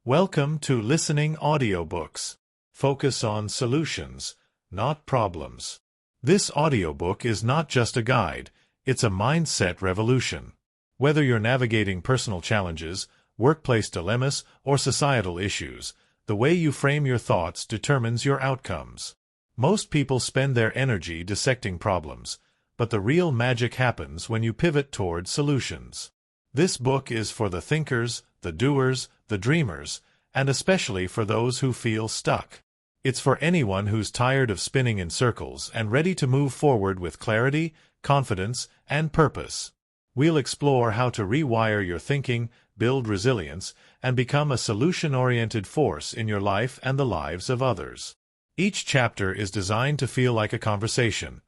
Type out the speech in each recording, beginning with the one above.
Welcome to Listening Audiobooks. Focus on solutions, not problems. This audiobook is not just a guide, it's a mindset revolution. Whether you're navigating personal challenges, workplace dilemmas, or societal issues, the way you frame your thoughts determines your outcomes. Most people spend their energy dissecting problems, but the real magic happens when you pivot toward solutions. This book is for the thinkers, the doers, the dreamers, and especially for those who feel stuck. It's for anyone who's tired of spinning in circles and ready to move forward with clarity, confidence, and purpose. We'll explore how to rewire your thinking, build resilience, and become a solution-oriented force in your life and the lives of others. Each chapter is designed to feel like a conversation,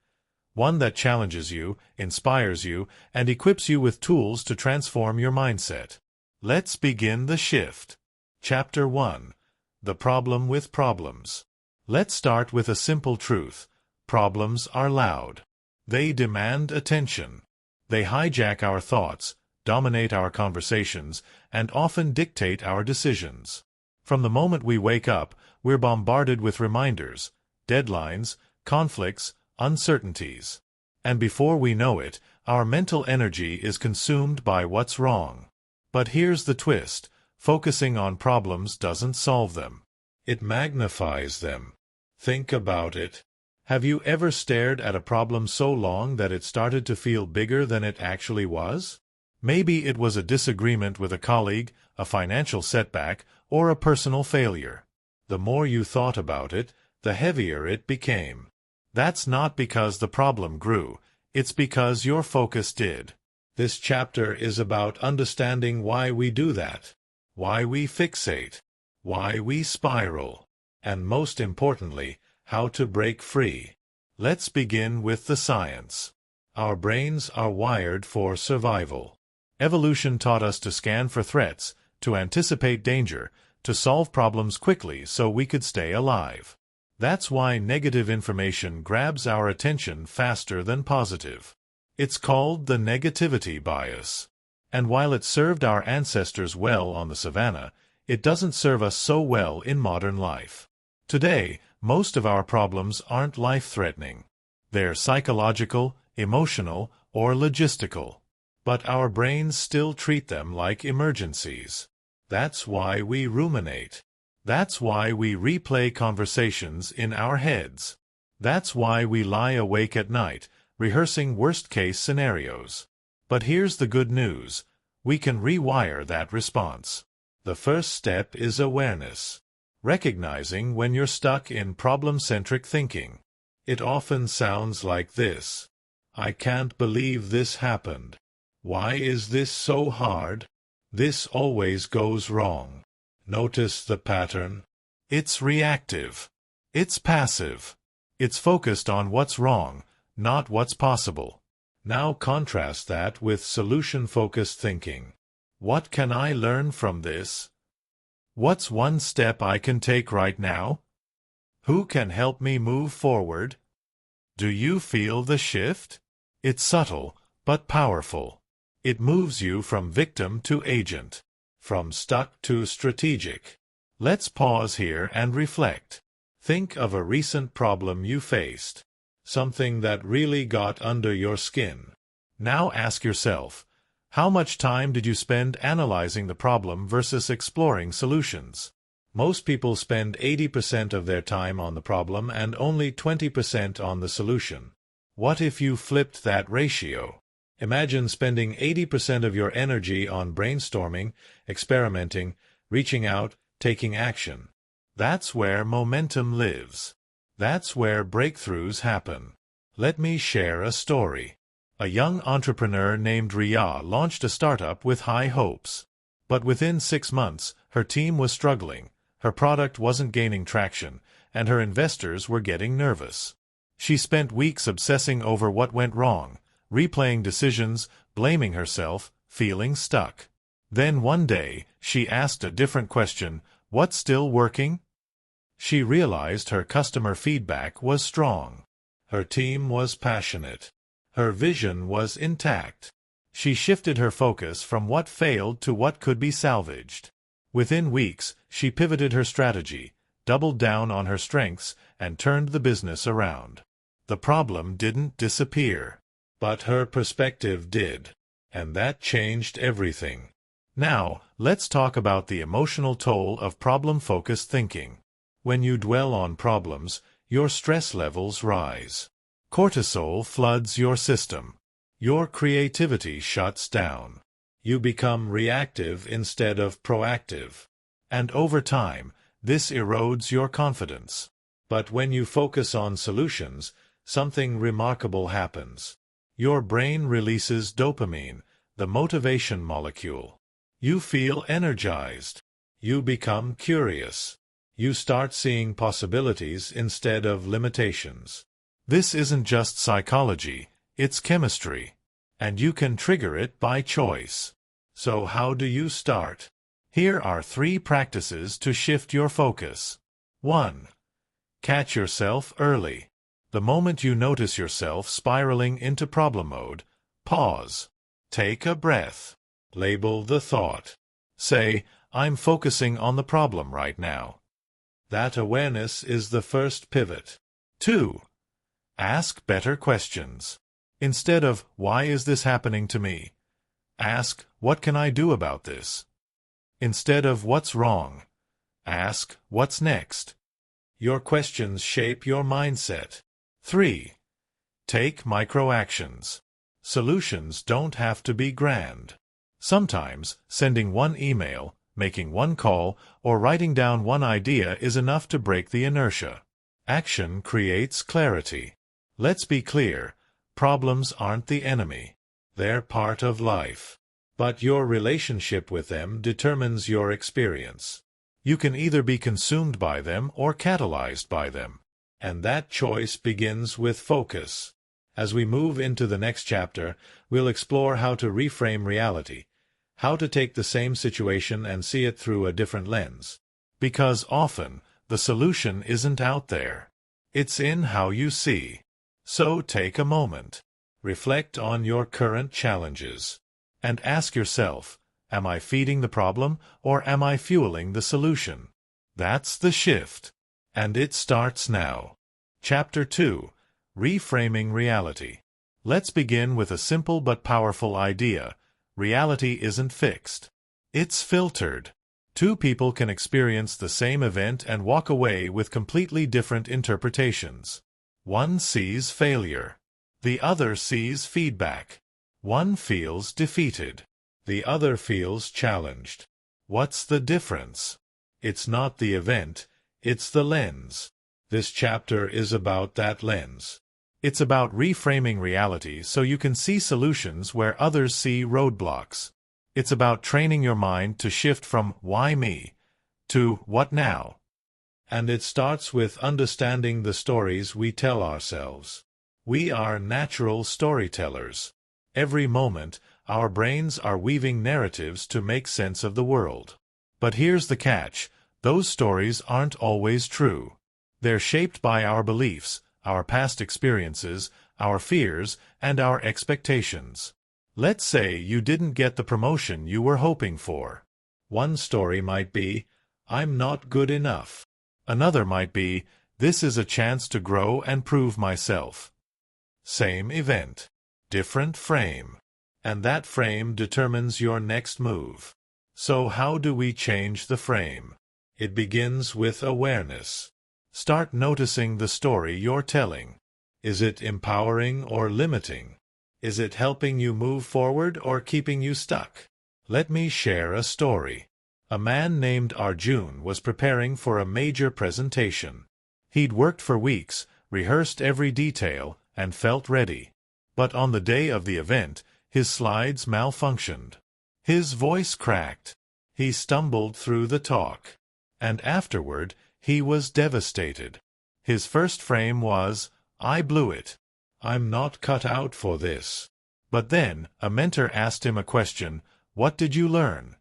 one that challenges you, inspires you, and equips you with tools to transform your mindset. Let's begin the shift. Chapter 1. The Problem with Problems. Let's start with a simple truth. Problems are loud. They demand attention. They hijack our thoughts, dominate our conversations, and often dictate our decisions. From the moment we wake up, we're bombarded with reminders, deadlines, conflicts, uncertainties. And before we know it, our mental energy is consumed by what's wrong. But here's the twist. Focusing on problems doesn't solve them. It magnifies them. Think about it. Have you ever stared at a problem so long that it started to feel bigger than it actually was? Maybe it was a disagreement with a colleague, a financial setback, or a personal failure. The more you thought about it, the heavier it became. That's not because the problem grew, it's because your focus did. This chapter is about understanding why we do that, why we fixate, why we spiral, and most importantly, how to break free. Let's begin with the science. Our brains are wired for survival. Evolution taught us to scan for threats, to anticipate danger, to solve problems quickly so we could stay alive. That's why negative information grabs our attention faster than positive. It's called the negativity bias. And while it served our ancestors well on the savannah, it doesn't serve us so well in modern life. Today, most of our problems aren't life-threatening. They're psychological, emotional, or logistical. But our brains still treat them like emergencies. That's why we ruminate. That's why we replay conversations in our heads. That's why we lie awake at night, rehearsing worst-case scenarios. But here's the good news. We can rewire that response. The first step is awareness. Recognizing when you're stuck in problem-centric thinking. It often sounds like this. I can't believe this happened. Why is this so hard? This always goes wrong. Notice the pattern. It's reactive. It's passive. It's focused on what's wrong, not what's possible. Now contrast that with solution-focused thinking. What can I learn from this? What's one step I can take right now? Who can help me move forward? Do you feel the shift? It's subtle, but powerful. It moves you from victim to agent, from stuck to strategic. Let's pause here and reflect. Think of a recent problem you faced. Something that really got under your skin. Now ask yourself, how much time did you spend analyzing the problem versus exploring solutions? Most people spend 80% of their time on the problem and only 20% on the solution. What if you flipped that ratio? Imagine spending 80% of your energy on brainstorming, experimenting, reaching out, taking action. That's where momentum lives. That's where breakthroughs happen. Let me share a story. A young entrepreneur named Ria launched a startup with high hopes. But within 6 months, her team was struggling, her product wasn't gaining traction, and her investors were getting nervous. She spent weeks obsessing over what went wrong, replaying decisions, blaming herself, feeling stuck. Then one day, she asked a different question, what's still working? She realized her customer feedback was strong. Her team was passionate. Her vision was intact. She shifted her focus from what failed to what could be salvaged. Within weeks, she pivoted her strategy, doubled down on her strengths, and turned the business around. The problem didn't disappear, but her perspective did, and that changed everything. Now, let's talk about the emotional toll of problem-focused thinking. When you dwell on problems, your stress levels rise. Cortisol floods your system. Your creativity shuts down. You become reactive instead of proactive. And over time, this erodes your confidence. But when you focus on solutions, something remarkable happens. Your brain releases dopamine, the motivation molecule. You feel energized. You become curious. You start seeing possibilities instead of limitations. This isn't just psychology, it's chemistry. And you can trigger it by choice. So how do you start? Here are 3 practices to shift your focus. 1. Catch yourself early. The moment you notice yourself spiraling into problem mode, pause. Take a breath. Label the thought. Say, I'm focusing on the problem right now. That awareness is the first pivot. 2. Ask better questions. Instead of, why is this happening to me? Ask, what can I do about this? Instead of, what's wrong? Ask, what's next? Your questions shape your mindset. 3. Take micro-actions. Solutions don't have to be grand. Sometimes, sending one email, making one call, or writing down one idea is enough to break the inertia. Action creates clarity. Let's be clear. Problems aren't the enemy. They're part of life. But your relationship with them determines your experience. You can either be consumed by them or catalyzed by them. And that choice begins with focus. As we move into the next chapter, we'll explore how to reframe reality, how to take the same situation and see it through a different lens. Because often, the solution isn't out there. It's in how you see. So take a moment. Reflect on your current challenges. And ask yourself, am I feeding the problem or am I fueling the solution? That's the shift. And it starts now. Chapter 2. Reframing Reality. Let's begin with a simple but powerful idea. Reality isn't fixed. It's filtered. 2 people can experience the same event and walk away with completely different interpretations. One sees failure. The other sees feedback. One feels defeated. The other feels challenged. What's the difference? It's not the event, it's the lens. This chapter is about that lens. It's about reframing reality so you can see solutions where others see roadblocks. It's about training your mind to shift from why me to what now. And it starts with understanding the stories we tell ourselves. We are natural storytellers. Every moment, our brains are weaving narratives to make sense of the world. But here's the catch. Those stories aren't always true. They're shaped by our beliefs, our past experiences, our fears, and our expectations. Let's say you didn't get the promotion you were hoping for. One story might be, I'm not good enough. Another might be, this is a chance to grow and prove myself. Same event, different frame. And that frame determines your next move. So how do we change the frame? It begins with awareness. Start noticing the story you're telling. Is it empowering or limiting? Is it helping you move forward or keeping you stuck? Let me share a story. A man named Arjun was preparing for a major presentation. He'd worked for weeks, rehearsed every detail, and felt ready. But on the day of the event, his slides malfunctioned. His voice cracked. He stumbled through the talk. And afterward, he was devastated. His first frame was, I blew it. I'm not cut out for this. But then, a mentor asked him a question, what did you learn?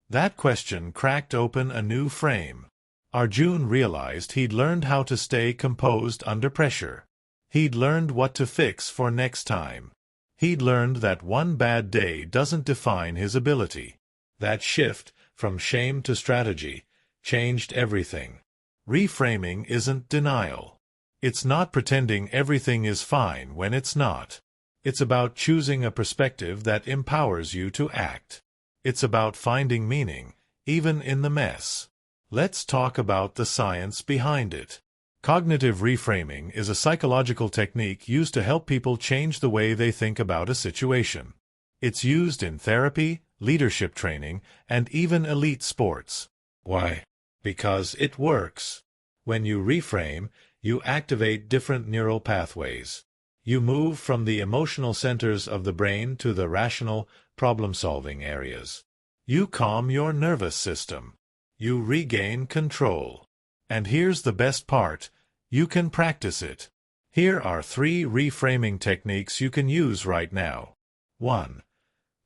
That question cracked open a new frame. Arjun realized he'd learned how to stay composed under pressure. He'd learned what to fix for next time. He'd learned that one bad day doesn't define his ability. That shift, from shame to strategy, changed everything. Reframing isn't denial. It's not pretending everything is fine when it's not. It's about choosing a perspective that empowers you to act. It's about finding meaning, even in the mess. Let's talk about the science behind it. Cognitive reframing is a psychological technique used to help people change the way they think about a situation. It's used in therapy, leadership training, and even elite sports. Why? Because it works. When you reframe, you activate different neural pathways. You move from the emotional centers of the brain to the rational, problem-solving areas. You calm your nervous system. You regain control. And here's the best part. You can practice it. Here are 3 reframing techniques you can use right now. 1.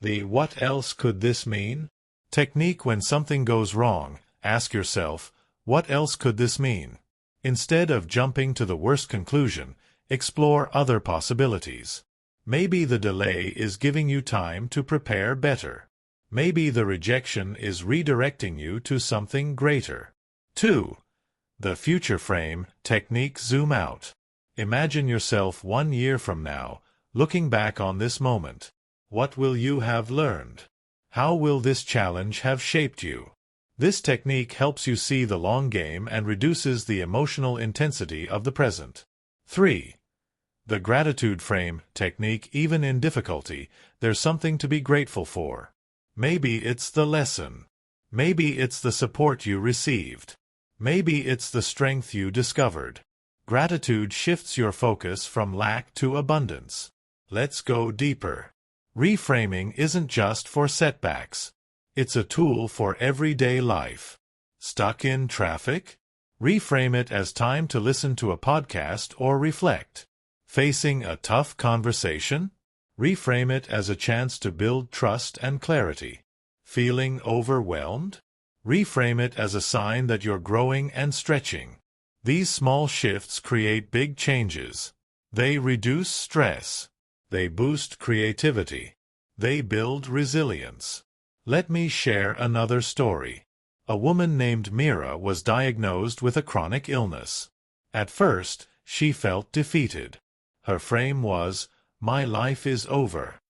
The "what else could this mean?" technique. When something goes wrong, ask yourself, what else could this mean? Instead of jumping to the worst conclusion, explore other possibilities. Maybe the delay is giving you time to prepare better. Maybe the rejection is redirecting you to something greater. 2. The future frame technique. Zoom out. Imagine yourself 1 year from now, looking back on this moment. What will you have learned? How will this challenge have shaped you? This technique helps you see the long game and reduces the emotional intensity of the present. 3. The gratitude frame technique. Even in difficulty, there's something to be grateful for. Maybe it's the lesson. Maybe it's the support you received. Maybe it's the strength you discovered. Gratitude shifts your focus from lack to abundance. Let's go deeper. Reframing isn't just for setbacks. It's a tool for everyday life. Stuck in traffic? Reframe it as time to listen to a podcast or reflect. Facing a tough conversation? Reframe it as a chance to build trust and clarity. Feeling overwhelmed? Reframe it as a sign that you're growing and stretching. These small shifts create big changes. They reduce stress. They boost creativity. They build resilience. Let me share another story. A woman named Mira was diagnosed with a chronic illness. At first, she felt defeated. Her frame was, "My life is over."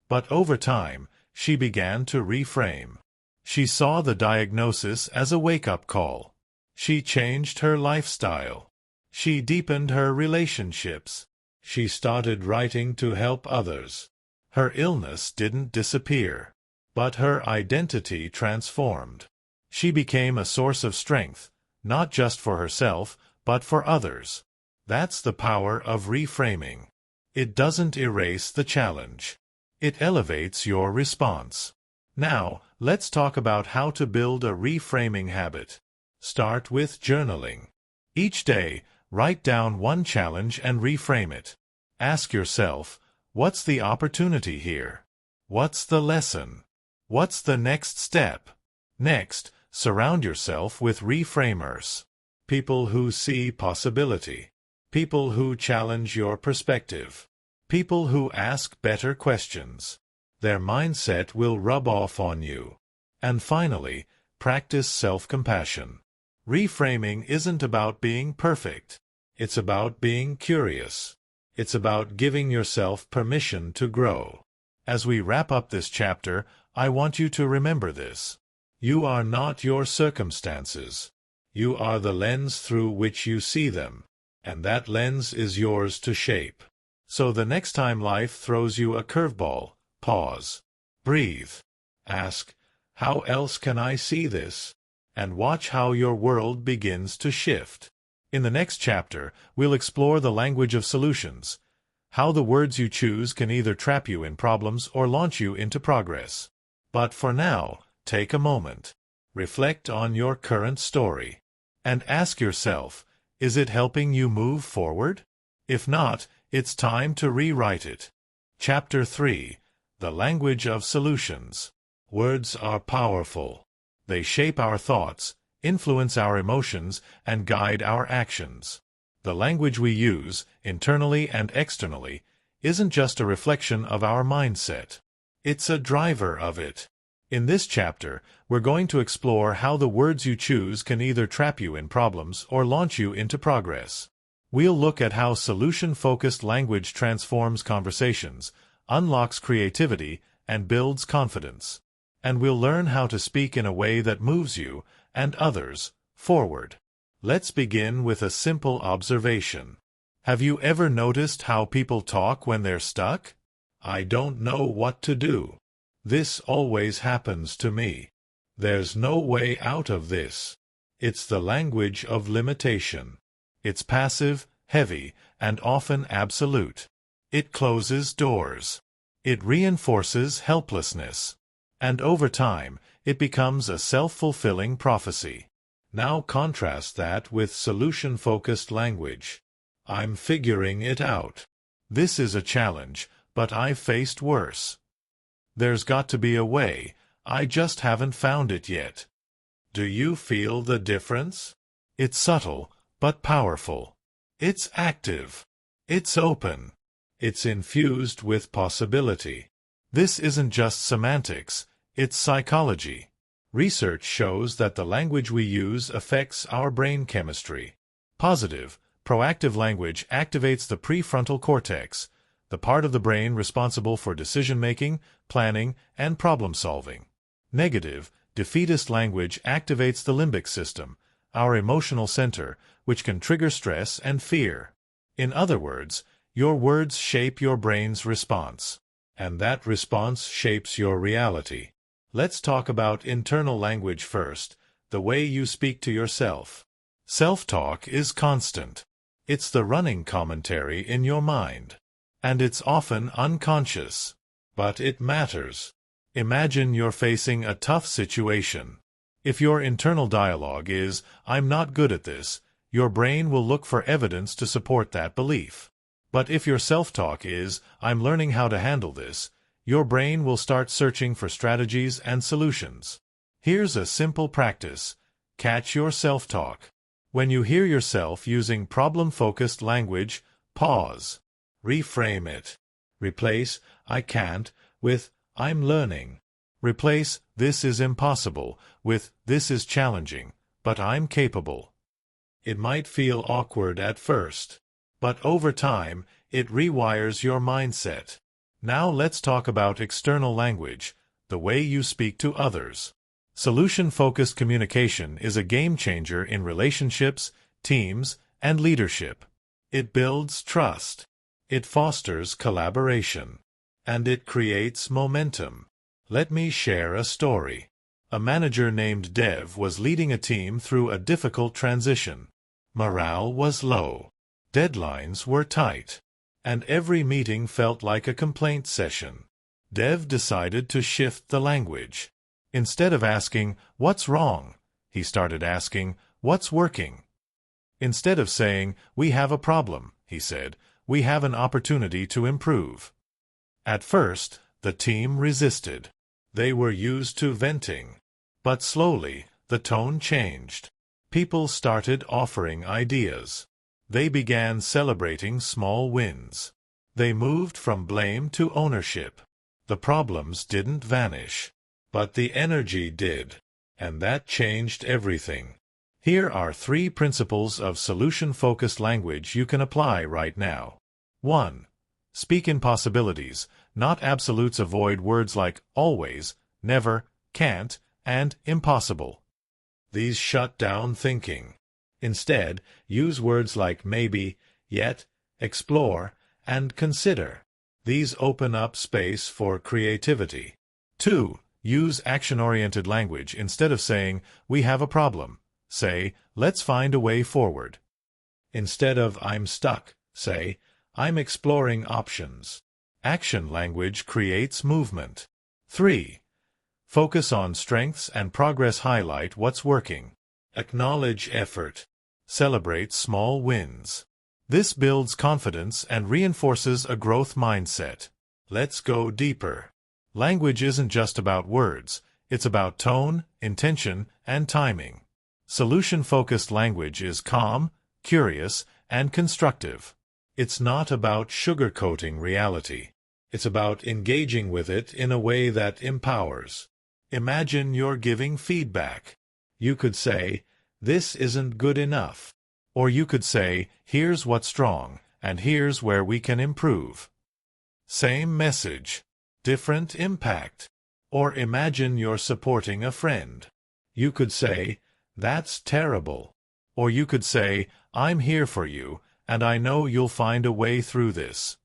But over time, she began to reframe. She saw the diagnosis as a wake-up call. She changed her lifestyle. She deepened her relationships. She started writing to help others. Her illness didn't disappear, but her identity transformed. She became a source of strength, not just for herself, but for others. That's the power of reframing. It doesn't erase the challenge. It elevates your response. Now, let's talk about how to build a reframing habit. Start with journaling. Each day, write down one challenge and reframe it. Ask yourself, what's the opportunity here? What's the lesson? What's the next step? Next, surround yourself with reframers. People who see possibility. People who challenge your perspective. People who ask better questions. Their mindset will rub off on you. And finally, practice self-compassion. Reframing isn't about being perfect. It's about being curious. It's about giving yourself permission to grow. As we wrap up this chapter, I want you to remember this. You are not your circumstances. You are the lens through which you see them, and that lens is yours to shape. So the next time life throws you a curveball, pause, breathe, ask, how else can I see this? And watch how your world begins to shift. In the next chapter, we'll explore the language of solutions, how the words you choose can either trap you in problems or launch you into progress. But for now, take a moment. Reflect on your current story. And ask yourself, is it helping you move forward? If not, it's time to rewrite it. Chapter 3. The Language of Solutions. Words are powerful. They shape our thoughts, influence our emotions, and guide our actions. The language we use, internally and externally, isn't just a reflection of our mindset. It's a driver of it. In this chapter, we're going to explore how the words you choose can either trap you in problems or launch you into progress. We'll look at how solution-focused language transforms conversations, unlocks creativity, and builds confidence. And we'll learn how to speak in a way that moves you, and others, forward. Let's begin with a simple observation. Have you ever noticed how people talk when they're stuck? I don't know what to do. This always happens to me. There's no way out of this. It's the language of limitation. It's passive, heavy, and often absolute. It closes doors. It reinforces helplessness. And over time, it becomes a self-fulfilling prophecy. Now contrast that with solution-focused language. I'm figuring it out. This is a challenge, but I've faced worse. There's got to be a way, I just haven't found it yet. Do you feel the difference? It's subtle, but powerful. It's active. It's open. It's infused with possibility. This isn't just semantics, it's psychology. Research shows that the language we use affects our brain chemistry. Positive, proactive language activates the prefrontal cortex, the part of the brain responsible for decision-making, planning, and problem-solving. Negative, defeatist language activates the limbic system, our emotional center, which can trigger stress and fear. In other words, your words shape your brain's response, and that response shapes your reality. Let's talk about internal language first, the way you speak to yourself. Self-talk is constant. It's the running commentary in your mind. And it's often unconscious. But it matters. Imagine you're facing a tough situation. If your internal dialogue is, "I'm not good at this," your brain will look for evidence to support that belief. But if your self-talk is, "I'm learning how to handle this," your brain will start searching for strategies and solutions. Here's a simple practice. Catch your self-talk. When you hear yourself using problem-focused language, pause. Reframe it. Replace "I can't" with "I'm learning." Replace "this is impossible" with "this is challenging, but I'm capable." It might feel awkward at first, but over time, it rewires your mindset. Now let's talk about external language, the way you speak to others. Solution-focused communication is a game-changer in relationships, teams, and leadership. It builds trust. It fosters collaboration. And it creates momentum. Let me share a story. A manager named Dev was leading a team through a difficult transition. Morale was low. Deadlines were tight. And every meeting felt like a complaint session. Dev decided to shift the language. Instead of asking, "What's wrong?" he started asking, "What's working?" Instead of saying, "We have a problem," he said, "We have an opportunity to improve." At first, the team resisted. They were used to venting. But slowly, the tone changed. People started offering ideas. They began celebrating small wins. They moved from blame to ownership. The problems didn't vanish, but the energy did. And that changed everything. Here are 3 principles of solution-focused language you can apply right now. 1. Speak in possibilities, not absolutes. Avoid words like always, never, can't, and impossible. These shut down thinking. Instead, use words like maybe, yet, explore, and consider. These open up space for creativity. 2. Use action-oriented language. Instead of saying, "We have a problem," say, "Let's find a way forward." Instead of "I'm stuck," say, "I'm exploring options." Action language creates movement. 3. Focus on strengths and progress. Highlight what's working. Acknowledge effort. Celebrate small wins. This builds confidence and reinforces a growth mindset. Let's go deeper. Language isn't just about words. It's about tone, intention, and timing. Solution-focused language is calm, curious, and constructive. It's not about sugarcoating reality. It's about engaging with it in a way that empowers. Imagine you're giving feedback. You could say, "This isn't good enough." Or you could say, "Here's what's wrong, and here's where we can improve." Same message, different impact. Or imagine you're supporting a friend. You could say, "That's terrible." Or you could say, "I'm here for you, and I know you'll find a way through this."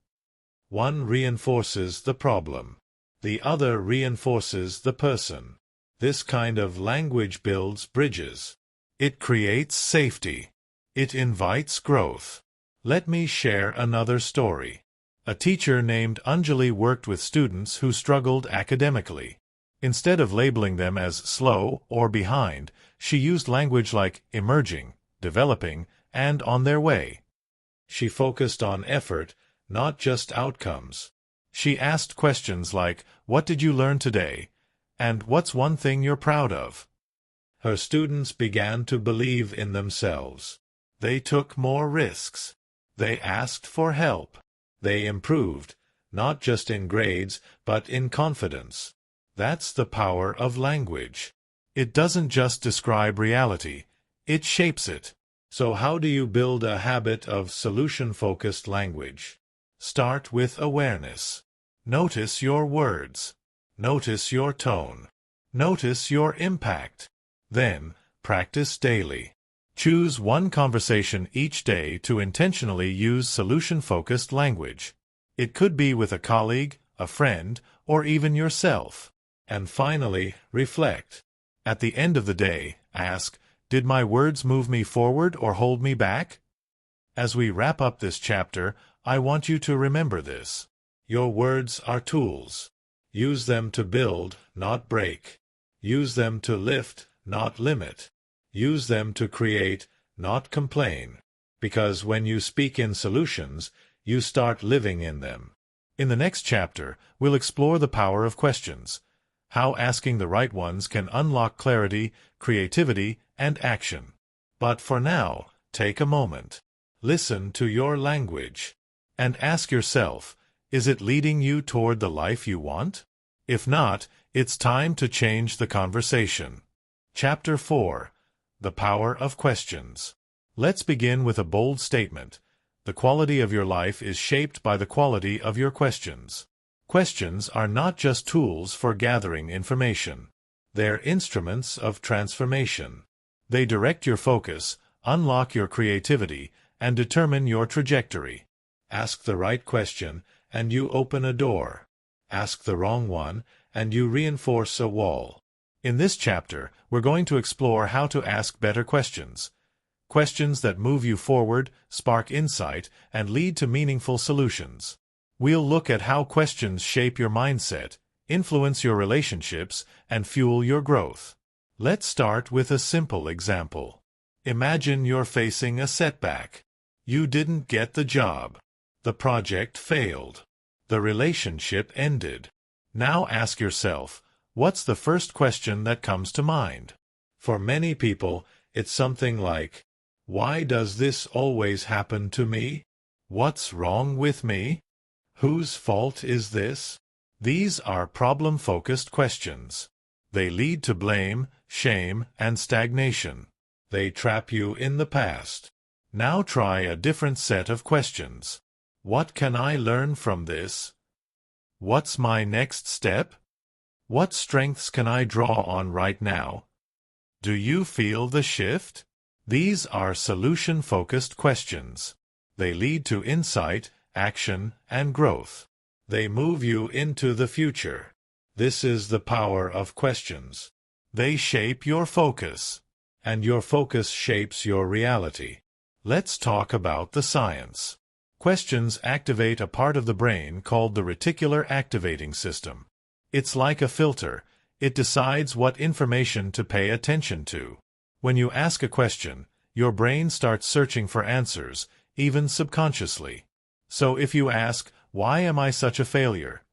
One reinforces the problem. The other reinforces the person. This kind of language builds bridges. It creates safety. It invites growth. Let me share another story. A teacher named Anjali worked with students who struggled academically. Instead of labeling them as slow or behind, she used language like emerging, developing, and on their way. She focused on effort, not just outcomes. She asked questions like, "What did you learn today?" and "What's one thing you're proud of?" Her students began to believe in themselves. They took more risks. They asked for help. They improved, not just in grades, but in confidence. That's the power of language. It doesn't just describe reality, it shapes it. So how do you build a habit of solution-focused language? Start with awareness. Notice your words. Notice your tone. Notice your impact. Then, practice daily. Choose one conversation each day to intentionally use solution-focused language. It could be with a colleague, a friend, or even yourself. And finally, reflect. At the end of the day, ask, "Did my words move me forward or hold me back?" As we wrap up this chapter, I want you to remember this. Your words are tools. Use them to build, not break. Use them to lift, not limit. Use them to create, not complain. Because when you speak in solutions, you start living in them. In the next chapter, we'll explore the power of questions. How asking the right ones can unlock clarity, creativity, and action. But for now, take a moment. Listen to your language. And ask yourself, is it leading you toward the life you want? If not, it's time to change the conversation. Chapter 4. The Power of Questions. Let's begin with a bold statement. The quality of your life is shaped by the quality of your questions. Questions are not just tools for gathering information. They're instruments of transformation. They direct your focus, unlock your creativity, and determine your trajectory. Ask the right question, and you open a door. Ask the wrong one, and you reinforce a wall. In this chapter, we're going to explore how to ask better questions. Questions that move you forward, spark insight, and lead to meaningful solutions. We'll look at how questions shape your mindset, influence your relationships, and fuel your growth. Let's start with a simple example. Imagine you're facing a setback. You didn't get the job. The project failed. The relationship ended. Now ask yourself, what's the first question that comes to mind? For many people, it's something like, why does this always happen to me? What's wrong with me? Whose fault is this? These are problem-focused questions. They lead to blame, shame, and stagnation. They trap you in the past. Now try a different set of questions. What can I learn from this? What's my next step? What strengths can I draw on right now? Do you feel the shift? These are solution-focused questions. They lead to insight, action, and growth. They move you into the future. This is the power of questions. They shape your focus, and your focus shapes your reality. Let's talk about the science. Questions activate a part of the brain called the reticular activating system. It's like a filter. It decides what information to pay attention to. When you ask a question, your brain starts searching for answers, even subconsciously. So if you ask, "Why am I such a failure?"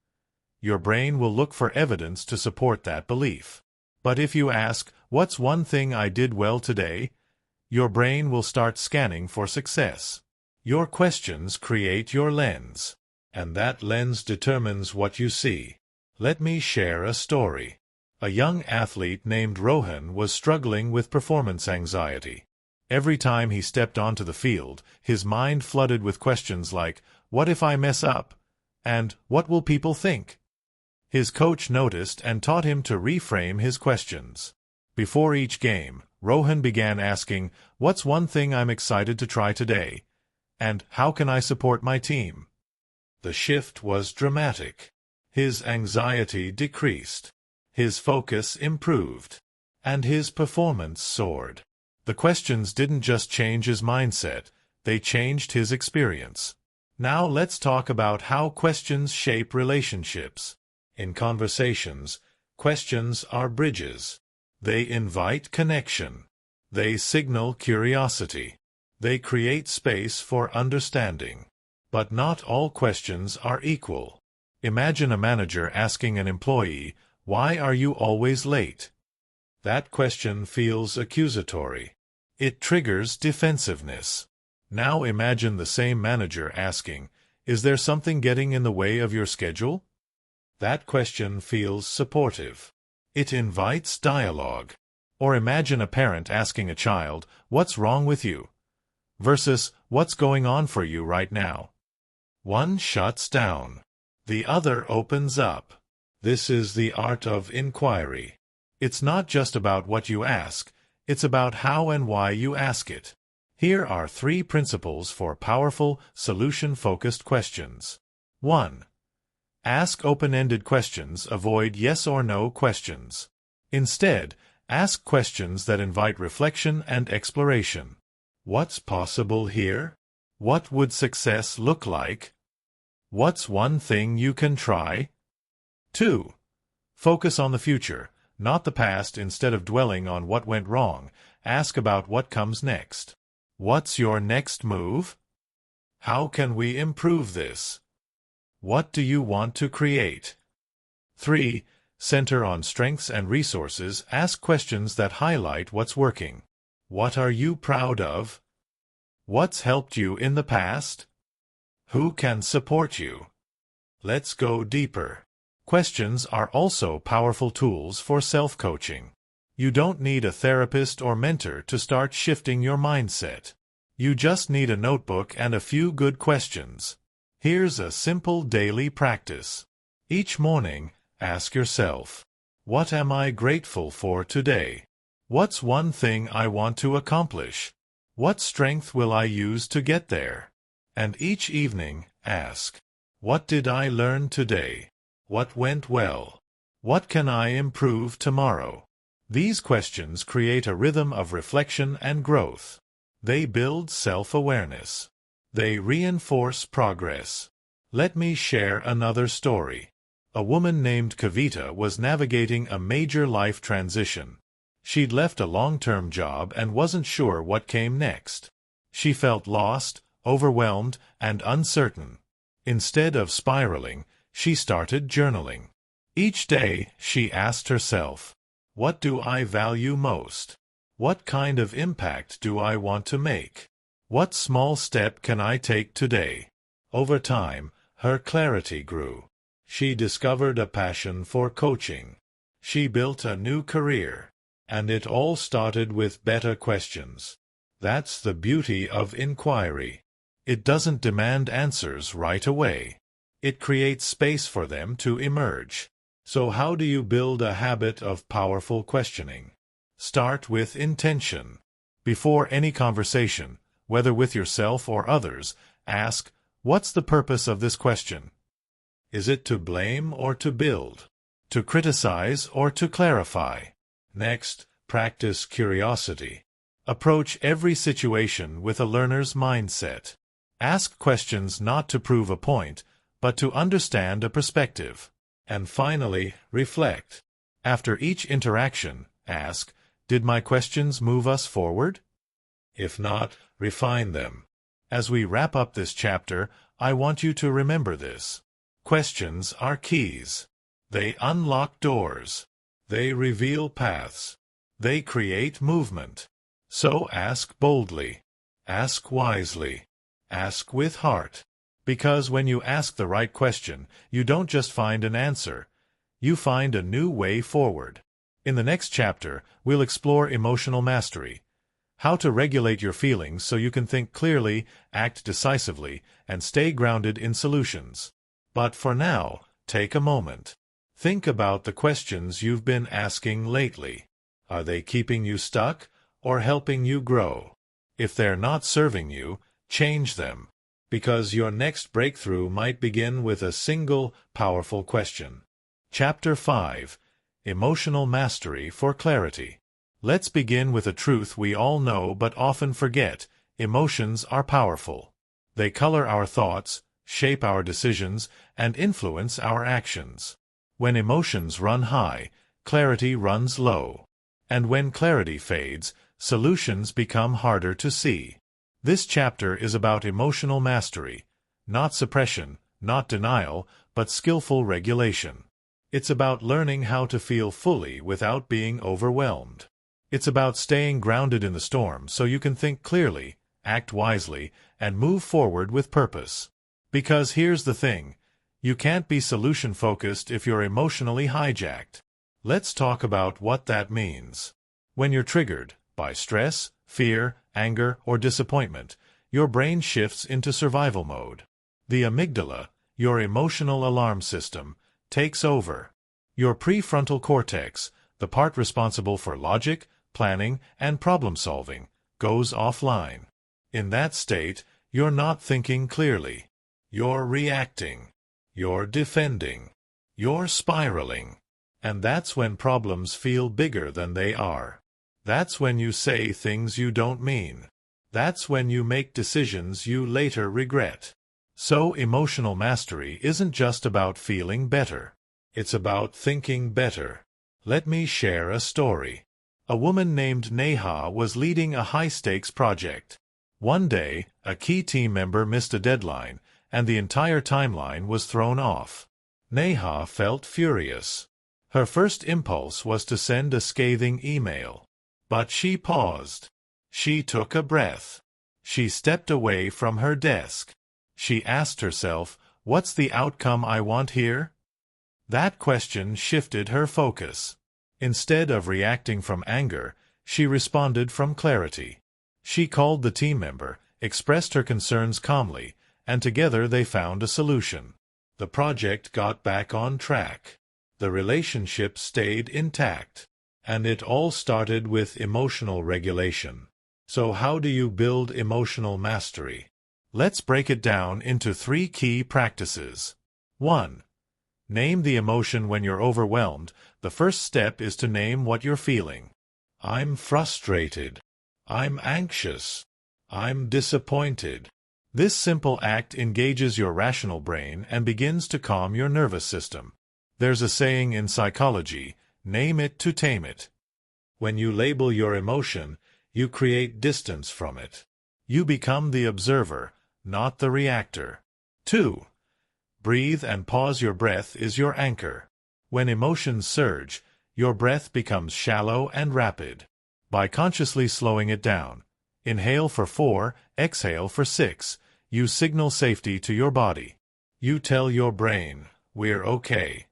your brain will look for evidence to support that belief. But if you ask, "What's one thing I did well today?" your brain will start scanning for success. Your questions create your lens, and that lens determines what you see. Let me share a story. A young athlete named Rohan was struggling with performance anxiety. Every time he stepped onto the field, his mind flooded with questions like, "What if I mess up?" and "What will people think?" His coach noticed and taught him to reframe his questions. Before each game, Rohan began asking, "What's one thing I'm excited to try today?" and "How can I support my team?" The shift was dramatic. His anxiety decreased. His focus improved. And his performance soared. The questions didn't just change his mindset, they changed his experience. Now let's talk about how questions shape relationships. In conversations, questions are bridges. They invite connection. They signal curiosity. They create space for understanding. But not all questions are equal. Imagine a manager asking an employee, "Why are you always late?" That question feels accusatory. It triggers defensiveness. Now imagine the same manager asking, "Is there something getting in the way of your schedule?" That question feels supportive. It invites dialogue. Or imagine a parent asking a child, "What's wrong with you?" versus, "What's going on for you right now?" One shuts down. The other opens up. This is the art of inquiry. It's not just about what you ask, it's about how and why you ask it. Here are 3 principles for powerful, solution-focused questions. 1. Ask open-ended questions, avoid yes or no questions. Instead, ask questions that invite reflection and exploration. What's possible here? What would success look like? What's one thing you can try? 2. Focus on the future, not the past. Instead of dwelling on what went wrong, ask about what comes next. What's your next move? How can we improve this? What do you want to create? 3. Center on strengths and resources. Ask questions that highlight what's working. What are you proud of? What's helped you in the past? Who can support you? Let's go deeper. Questions are also powerful tools for self-coaching. You don't need a therapist or mentor to start shifting your mindset. You just need a notebook and a few good questions. Here's a simple daily practice. Each morning, ask yourself, "What am I grateful for today? What's one thing I want to accomplish? What strength will I use to get there?" And each evening, ask, "What did I learn today? What went well? What can I improve tomorrow?" These questions create a rhythm of reflection and growth. They build self-awareness. They reinforce progress. Let me share another story. A woman named Kavita was navigating a major life transition. She'd left a long-term job and wasn't sure what came next. She felt lost, overwhelmed, and uncertain. Instead of spiraling, she started journaling. Each day, she asked herself, "What do I value most? What kind of impact do I want to make? What small step can I take today?" Over time, her clarity grew. She discovered a passion for coaching. She built a new career. And it all started with better questions. That's the beauty of inquiry. It doesn't demand answers right away. It creates space for them to emerge. So how do you build a habit of powerful questioning? Start with intention. Before any conversation, whether with yourself or others, ask, "What's the purpose of this question?" Is it to blame or to build? To criticize or to clarify? Next, practice curiosity. Approach every situation with a learner's mindset. Ask questions not to prove a point, but to understand a perspective. And finally, reflect. After each interaction, ask, "Did my questions move us forward?" If not, refine them. As we wrap up this chapter, I want you to remember this. Questions are keys. They unlock doors. They reveal paths. They create movement. So ask boldly. Ask wisely. Ask with heart. Because when you ask the right question, you don't just find an answer. You find a new way forward. In the next chapter, we'll explore emotional mastery, how to regulate your feelings so you can think clearly, act decisively, and stay grounded in solutions. But for now, take a moment. Think about the questions you've been asking lately. Are they keeping you stuck or helping you grow? If they're not serving you, change them, because your next breakthrough might begin with a single, powerful question. Chapter 5. Emotional Mastery for Clarity. Let's begin with a truth we all know but often forget. Emotions are powerful. They color our thoughts, shape our decisions, and influence our actions. When emotions run high, clarity runs low. And when clarity fades, solutions become harder to see. This chapter is about emotional mastery, not suppression, not denial, but skillful regulation. It's about learning how to feel fully without being overwhelmed. It's about staying grounded in the storm so you can think clearly, act wisely, and move forward with purpose. Because here's the thing, you can't be solution-focused if you're emotionally hijacked. Let's talk about what that means. When you're triggered by stress, fear, anger, or disappointment, your brain shifts into survival mode. The amygdala, your emotional alarm system, takes over. Your prefrontal cortex, the part responsible for logic, planning, and problem-solving, goes offline. In that state, you're not thinking clearly. You're reacting. You're defending. You're spiraling. And that's when problems feel bigger than they are. That's when you say things you don't mean. That's when you make decisions you later regret. So emotional mastery isn't just about feeling better. It's about thinking better. Let me share a story. A woman named Neha was leading a high-stakes project. One day, a key team member missed a deadline, and the entire timeline was thrown off. Neha felt furious. Her first impulse was to send a scathing email. But she paused. She took a breath. She stepped away from her desk. She asked herself, "What's the outcome I want here?" That question shifted her focus. Instead of reacting from anger, she responded from clarity. She called the team member, expressed her concerns calmly, and together they found a solution. The project got back on track. The relationship stayed intact. And it all started with emotional regulation. So how do you build emotional mastery? Let's break it down into 3 key practices. 1. Name the emotion when you're overwhelmed. The first step is to name what you're feeling. I'm frustrated. I'm anxious. I'm disappointed. This simple act engages your rational brain and begins to calm your nervous system. There's a saying in psychology, name it to tame it. When you label your emotion, you create distance from it. You become the observer, not the reactor. 2. Breathe and pause. Your breath is your anchor. When emotions surge, your breath becomes shallow and rapid. By consciously slowing it down, inhale for 4, exhale for 6, you signal safety to your body. You tell your brain, "We're okay."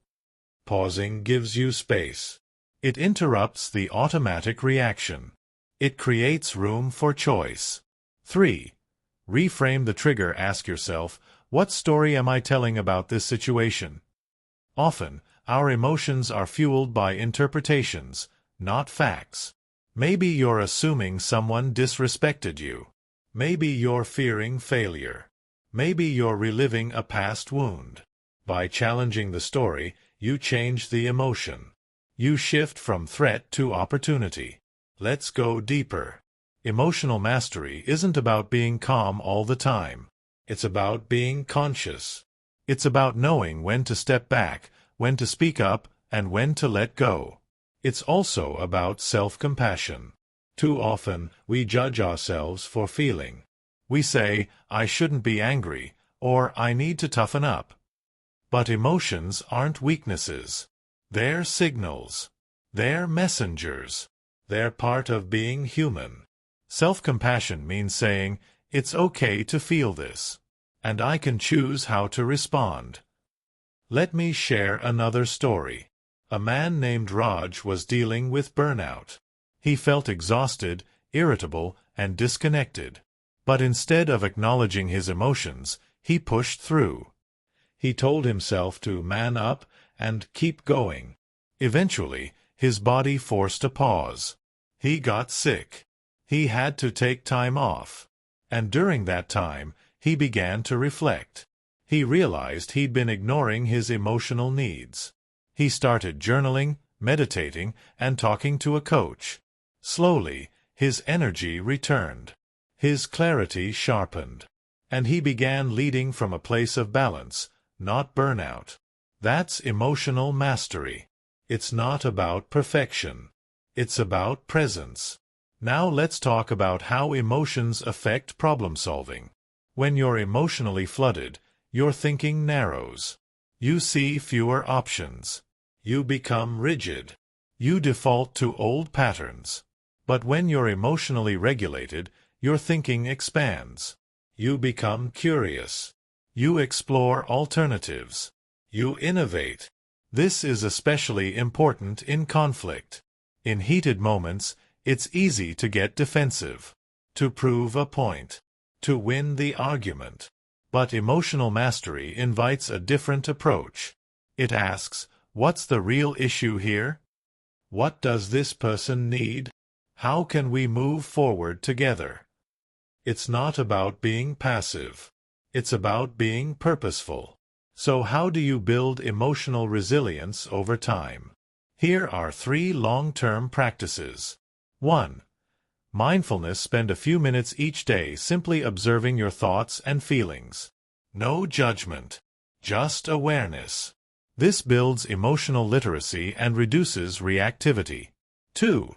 Pausing gives you space. It interrupts the automatic reaction. It creates room for choice. 3. Reframe the trigger. Ask yourself, what story am I telling about this situation? Often, our emotions are fueled by interpretations, not facts. Maybe you're assuming someone disrespected you. Maybe you're fearing failure. Maybe you're reliving a past wound. By challenging the story, you change the emotion. You shift from threat to opportunity. Let's go deeper. Emotional mastery isn't about being calm all the time. It's about being conscious. It's about knowing when to step back, when to speak up, and when to let go. It's also about self-compassion. Too often, we judge ourselves for feeling. We say, "I shouldn't be angry," or "I need to toughen up." But emotions aren't weaknesses. They're signals. They're messengers. They're part of being human. Self-compassion means saying, "It's okay to feel this, and I can choose how to respond." Let me share another story. A man named Raj was dealing with burnout. He felt exhausted, irritable, and disconnected. But instead of acknowledging his emotions, he pushed through. He told himself to man up and keep going. Eventually, his body forced a pause. He got sick. He had to take time off. And during that time, he began to reflect. He realized he'd been ignoring his emotional needs. He started journaling, meditating, and talking to a coach. Slowly, his energy returned. His clarity sharpened. And he began leading from a place of balance, not burnout. That's emotional mastery. It's not about perfection. It's about presence. Now let's talk about how emotions affect problem-solving. When you're emotionally flooded, your thinking narrows. You see fewer options. You become rigid. You default to old patterns. But when you're emotionally regulated, your thinking expands. You become curious. You explore alternatives. You innovate. This is especially important in conflict. In heated moments, it's easy to get defensive, to prove a point, to win the argument. But emotional mastery invites a different approach. It asks, what's the real issue here? What does this person need? How can we move forward together? It's not about being passive. It's about being purposeful. So how do you build emotional resilience over time? Here are 3 long-term practices. 1. Mindfulness. Spend a few minutes each day simply observing your thoughts and feelings. No judgment, just awareness. This builds emotional literacy and reduces reactivity. 2.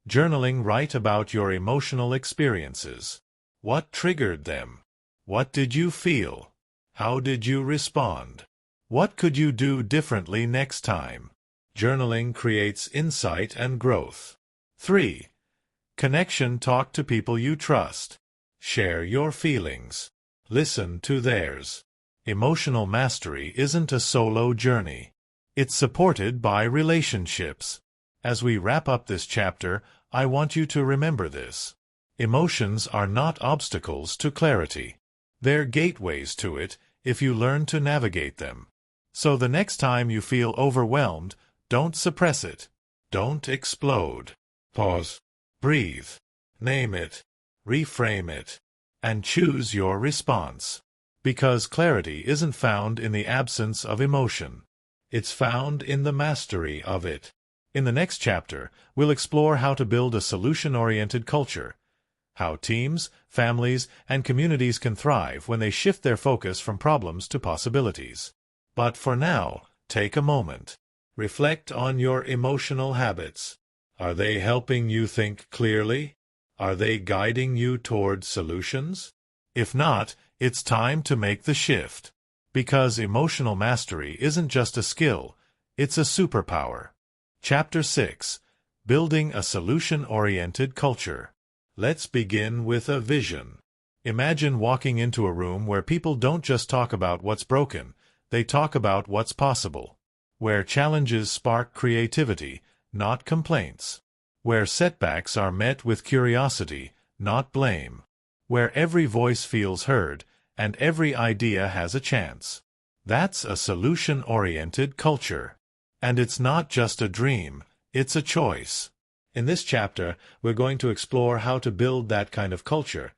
Journaling. Write about your emotional experiences. What triggered them? What did you feel? How did you respond? What could you do differently next time? Journaling creates insight and growth. 3. Connection. Talk to people you trust. Share your feelings. Listen to theirs. Emotional mastery isn't a solo journey. It's supported by relationships. As we wrap up this chapter, I want you to remember this. Emotions are not obstacles to clarity. They're gateways to it if you learn to navigate them. So the next time you feel overwhelmed, don't suppress it. Don't explode. Pause. Breathe. Name it. Reframe it. And choose your response. Because clarity isn't found in the absence of emotion. It's found in the mastery of it. In the next chapter, we'll explore how to build a solution-oriented culture. How teams, families, and communities can thrive when they shift their focus from problems to possibilities. But for now, take a moment. Reflect on your emotional habits. Are they helping you think clearly? Are they guiding you toward solutions? If not, it's time to make the shift. Because emotional mastery isn't just a skill, it's a superpower. Chapter 6. Building a Solution-Oriented Culture. Let's begin with a vision. Imagine walking into a room where people don't just talk about what's broken, they talk about what's possible. Where challenges spark creativity, not complaints. Where setbacks are met with curiosity, not blame. Where every voice feels heard, and every idea has a chance. That's a solution-oriented culture. And it's not just a dream, it's a choice. In this chapter, we're going to explore how to build that kind of culture,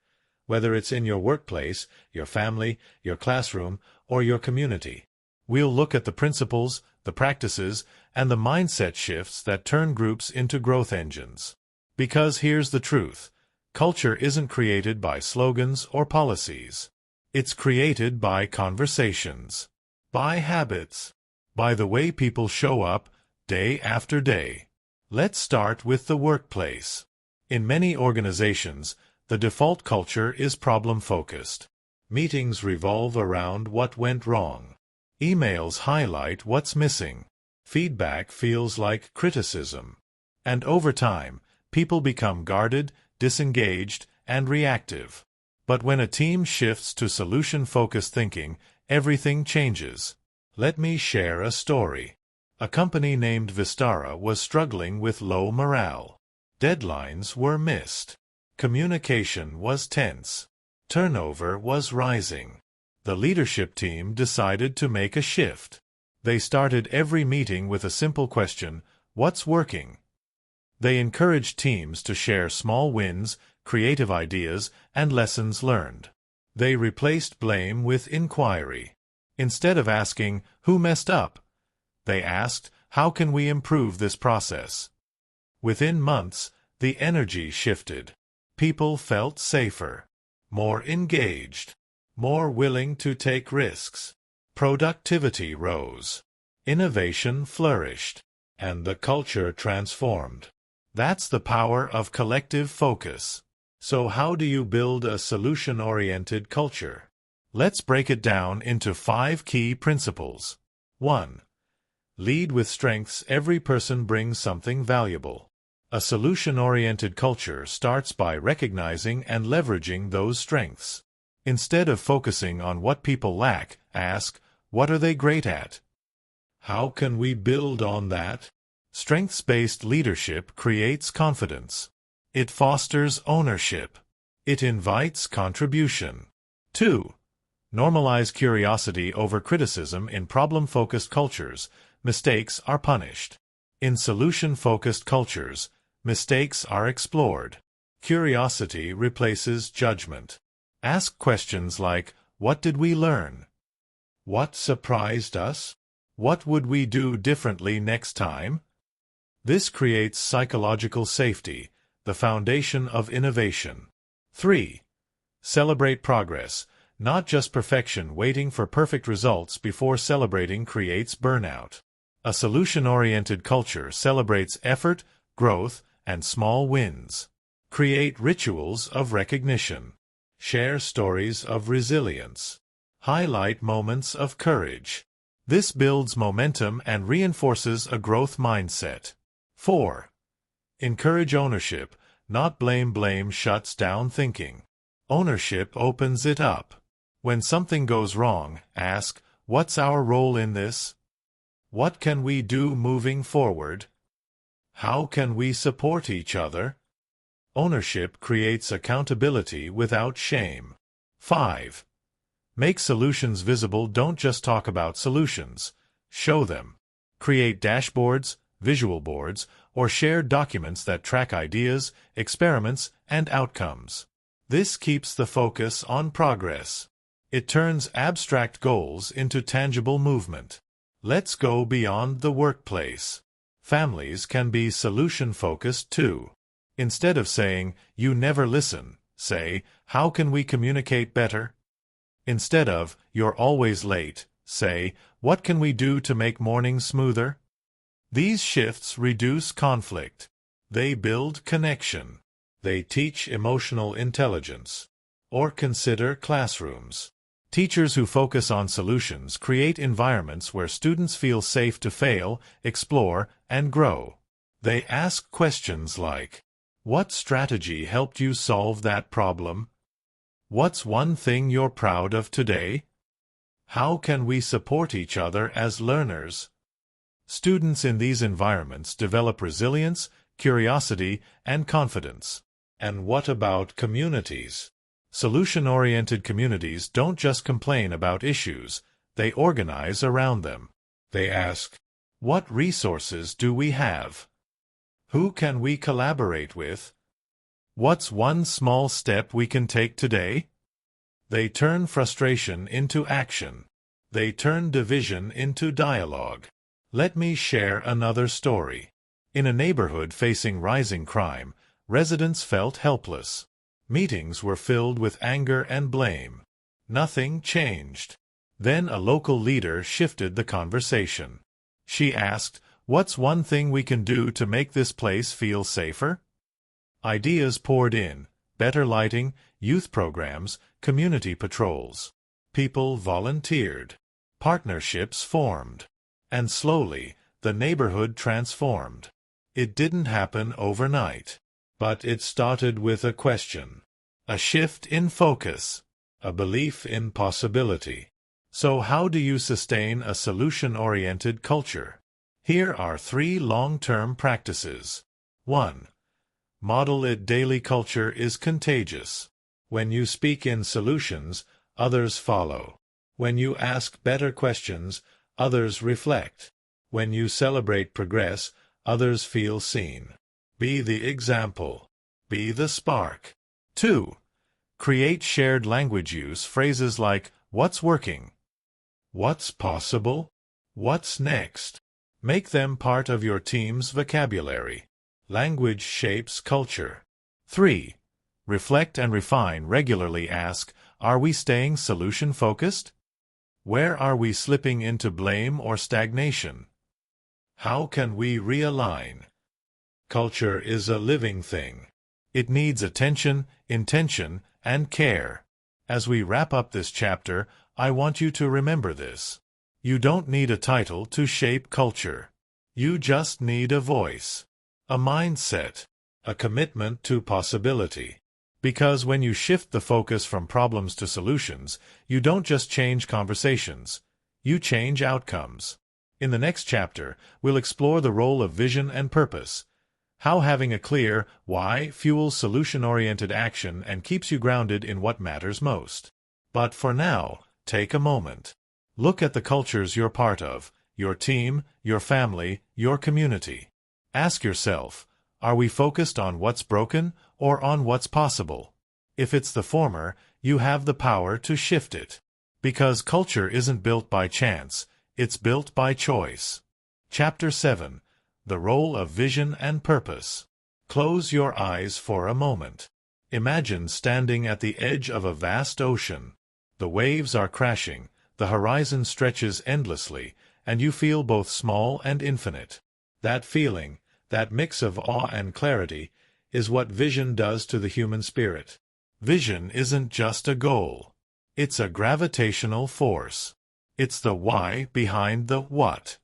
whether it's in your workplace, your family, your classroom, or your community. We'll look at the principles, the practices, and the mindset shifts that turn groups into growth engines. Because here's the truth. Culture isn't created by slogans or policies. It's created by conversations, by habits, by the way people show up day after day. Let's start with the workplace. In many organizations, the default culture is problem-focused. Meetings revolve around what went wrong. Emails highlight what's missing. Feedback feels like criticism. And over time, people become guarded, disengaged, and reactive. But when a team shifts to solution-focused thinking, everything changes. Let me share a story. A company named Vistara was struggling with low morale. Deadlines were missed. Communication was tense. Turnover was rising. The leadership team decided to make a shift. They started every meeting with a simple question: what's working? They encouraged teams to share small wins, creative ideas, and lessons learned. They replaced blame with inquiry. Instead of asking, "Who messed up?" they asked, "How can we improve this process?" Within months, the energy shifted. People felt safer, more engaged, more willing to take risks. Productivity rose. Innovation flourished. And the culture transformed. That's the power of collective focus. So how do you build a solution-oriented culture? Let's break it down into 5 key principles. 1. Lead with strengths. Every person brings something valuable. A solution-oriented culture starts by recognizing and leveraging those strengths. Instead of focusing on what people lack, ask, what are they great at? How can we build on that? Strengths-based leadership creates confidence. It fosters ownership. It invites contribution. 2. Normalize curiosity over criticism. In problem-focused cultures, mistakes are punished. In solution-focused cultures, mistakes are explored. Curiosity replaces judgment. Ask questions like, what did we learn? What surprised us? What would we do differently next time? This creates psychological safety, the foundation of innovation. 3. Celebrate progress, not just perfection. Waiting for perfect results before celebrating creates burnout. A solution-oriented culture celebrates effort, growth, and small wins. Create rituals of recognition. Share stories of resilience. Highlight moments of courage. This builds momentum and reinforces a growth mindset. 4. Encourage ownership, not blame. Blame shuts down thinking. Ownership opens it up. When something goes wrong, ask, what's our role in this? What can we do moving forward? How can we support each other? Ownership creates accountability without shame. 5. Make solutions visible. Don't just talk about solutions. Show them. Create dashboards, visual boards, or shared documents that track ideas, experiments, and outcomes. This keeps the focus on progress. It turns abstract goals into tangible movement. Let's go beyond the workplace. Families can be solution-focused too. Instead of saying, "You never listen," say, "How can we communicate better?" Instead of, "You're always late," say, "What can we do to make mornings smoother?" These shifts reduce conflict. They build connection. They teach emotional intelligence. Or consider classrooms. Teachers who focus on solutions create environments where students feel safe to fail, explore, and grow. They ask questions like, what strategy helped you solve that problem? What's one thing you're proud of today? How can we support each other as learners? Students in these environments develop resilience, curiosity, and confidence. And what about communities? Solution-oriented communities don't just complain about issues, they organize around them. They ask, what resources do we have? Who can we collaborate with? What's one small step we can take today? They turn frustration into action. They turn division into dialogue. Let me share another story. In a neighborhood facing rising crime, residents felt helpless. Meetings were filled with anger and blame. Nothing changed. Then a local leader shifted the conversation. She asked, what's one thing we can do to make this place feel safer? Ideas poured in: better lighting, youth programs, community patrols. People volunteered. Partnerships formed. And slowly, the neighborhood transformed. It didn't happen overnight. But it started with a question. A shift in focus. A belief in possibility. So how do you sustain a solution-oriented culture? Here are 3 long-term practices. 1. Model it daily. Culture is contagious. When you speak in solutions, others follow. When you ask better questions, others reflect. When you celebrate progress, others feel seen. Be the example. Be the spark. 2. Create shared language. Use phrases like, "What's working?" "What's possible?" "What's next?" Make them part of your team's vocabulary. Language shapes culture. 3. Reflect and refine. Regularly ask, are we staying solution-focused? Where are we slipping into blame or stagnation? How can we realign? Culture is a living thing. It needs attention, intention, and care. As we wrap up this chapter, I want you to remember this. You don't need a title to shape culture. You just need a voice, a mindset, a commitment to possibility. Because when you shift the focus from problems to solutions, you don't just change conversations, you change outcomes. In the next chapter, we'll explore the role of vision and purpose, how having a clear why fuels solution-oriented action and keeps you grounded in what matters most. But for now, take a moment. Look at the cultures you're part of, your team, your family, your community. Ask yourself, are we focused on what's broken or on what's possible? If it's the former, you have the power to shift it. Because culture isn't built by chance, it's built by choice. Chapter 7. The Role of Vision and Purpose. Close your eyes for a moment. Imagine standing at the edge of a vast ocean. The waves are crashing, the horizon stretches endlessly, and you feel both small and infinite. That feeling, that mix of awe and clarity, is what vision does to the human spirit. Vision isn't just a goal. It's a gravitational force. It's the why behind the what.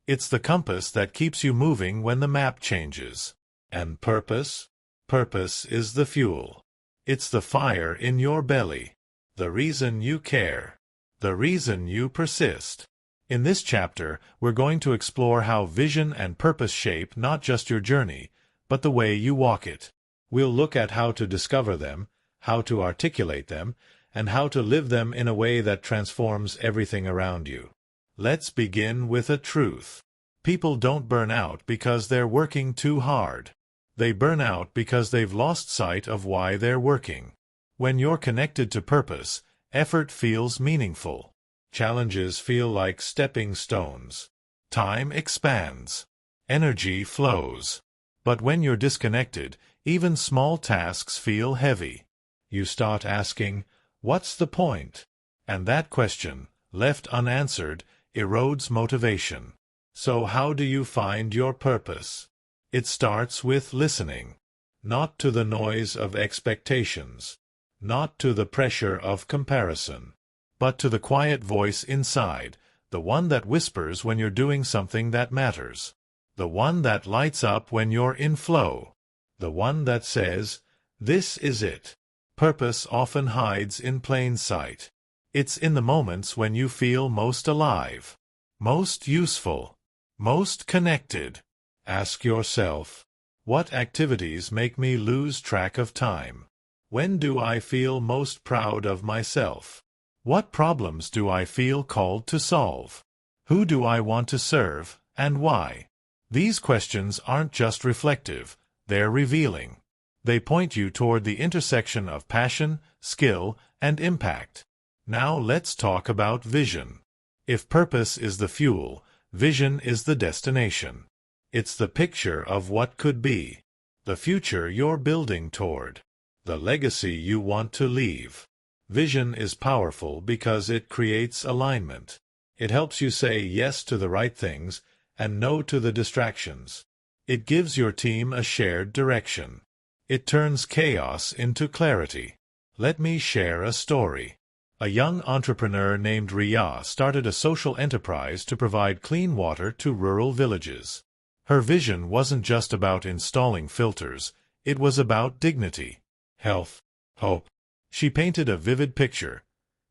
It's the compass that keeps you moving when the map changes. And purpose? Purpose is the fuel. It's the fire in your belly. The reason you care. The reason you persist. In this chapter, we're going to explore how vision and purpose shape not just your journey, but the way you walk it. We'll look at how to discover them, how to articulate them, and how to live them in a way that transforms everything around you. Let's begin with a truth. People don't burn out because they're working too hard. They burn out because they've lost sight of why they're working. When you're connected to purpose, effort feels meaningful. Challenges feel like stepping stones. Time expands. Energy flows. But when you're disconnected, even small tasks feel heavy. You start asking, what's the point? And that question, left unanswered, erodes motivation. So how do you find your purpose? It starts with listening. Not to the noise of expectations. Not to the pressure of comparison. But to the quiet voice inside, the one that whispers when you're doing something that matters. The one that lights up when you're in flow. The one that says, this is it. Purpose often hides in plain sight. It's in the moments when you feel most alive, most useful, most connected. Ask yourself, what activities make me lose track of time? When do I feel most proud of myself? What problems do I feel called to solve? Who do I want to serve, and why? These questions aren't just reflective, they're revealing. They point you toward the intersection of passion, skill, and impact. Now let's talk about vision. If purpose is the fuel, vision is the destination. It's the picture of what could be, the future you're building toward, the legacy you want to leave. Vision is powerful because it creates alignment. It helps you say yes to the right things and no to the distractions. It gives your team a shared direction. It turns chaos into clarity. Let me share a story. A young entrepreneur named Riya started a social enterprise to provide clean water to rural villages. Her vision wasn't just about installing filters, it was about dignity, health, hope. She painted a vivid picture.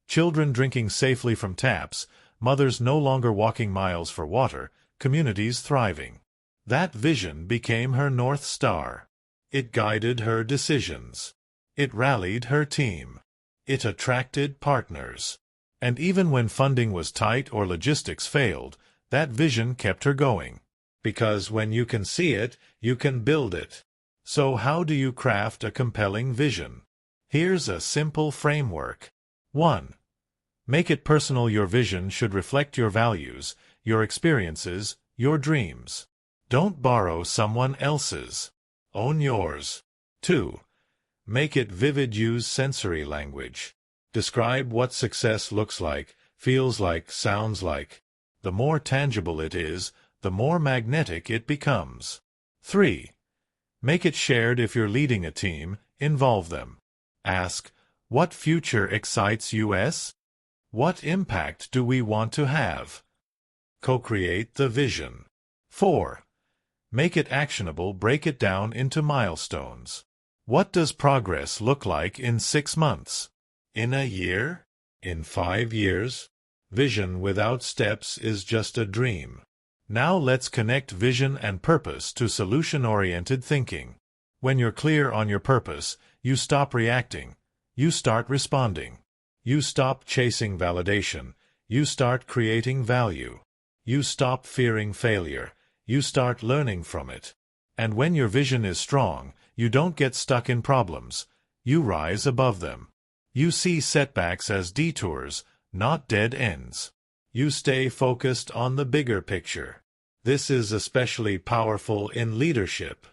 Children drinking safely from taps, mothers no longer walking miles for water, communities thriving. That vision became her North Star. It guided her decisions. It rallied her team. It attracted partners. And even when funding was tight or logistics failed, that vision kept her going. Because when you can see it, you can build it. So how do you craft a compelling vision? Here's a simple framework. 1. Make it personal. Your vision should reflect your values, your experiences, your dreams. Don't borrow someone else's. Own yours. 2. Make it vivid. Use sensory language. Describe what success looks like, feels like, sounds like. The more tangible it is, the more magnetic it becomes. 3. Make it shared. If you're leading a team, involve them. Ask, what future excites us? What impact do we want to have? Co-create the vision. 4. Make it actionable. Break it down into milestones. What does progress look like in 6 months? In a year? In 5 years? Vision without steps is just a dream. Now let's connect vision and purpose to solution-oriented thinking. When you're clear on your purpose, you stop reacting. You start responding. You stop chasing validation. You start creating value. You stop fearing failure. You start learning from it. And when your vision is strong, you don't get stuck in problems. You rise above them. You see setbacks as detours, not dead ends. You stay focused on the bigger picture. This is especially powerful in leadership.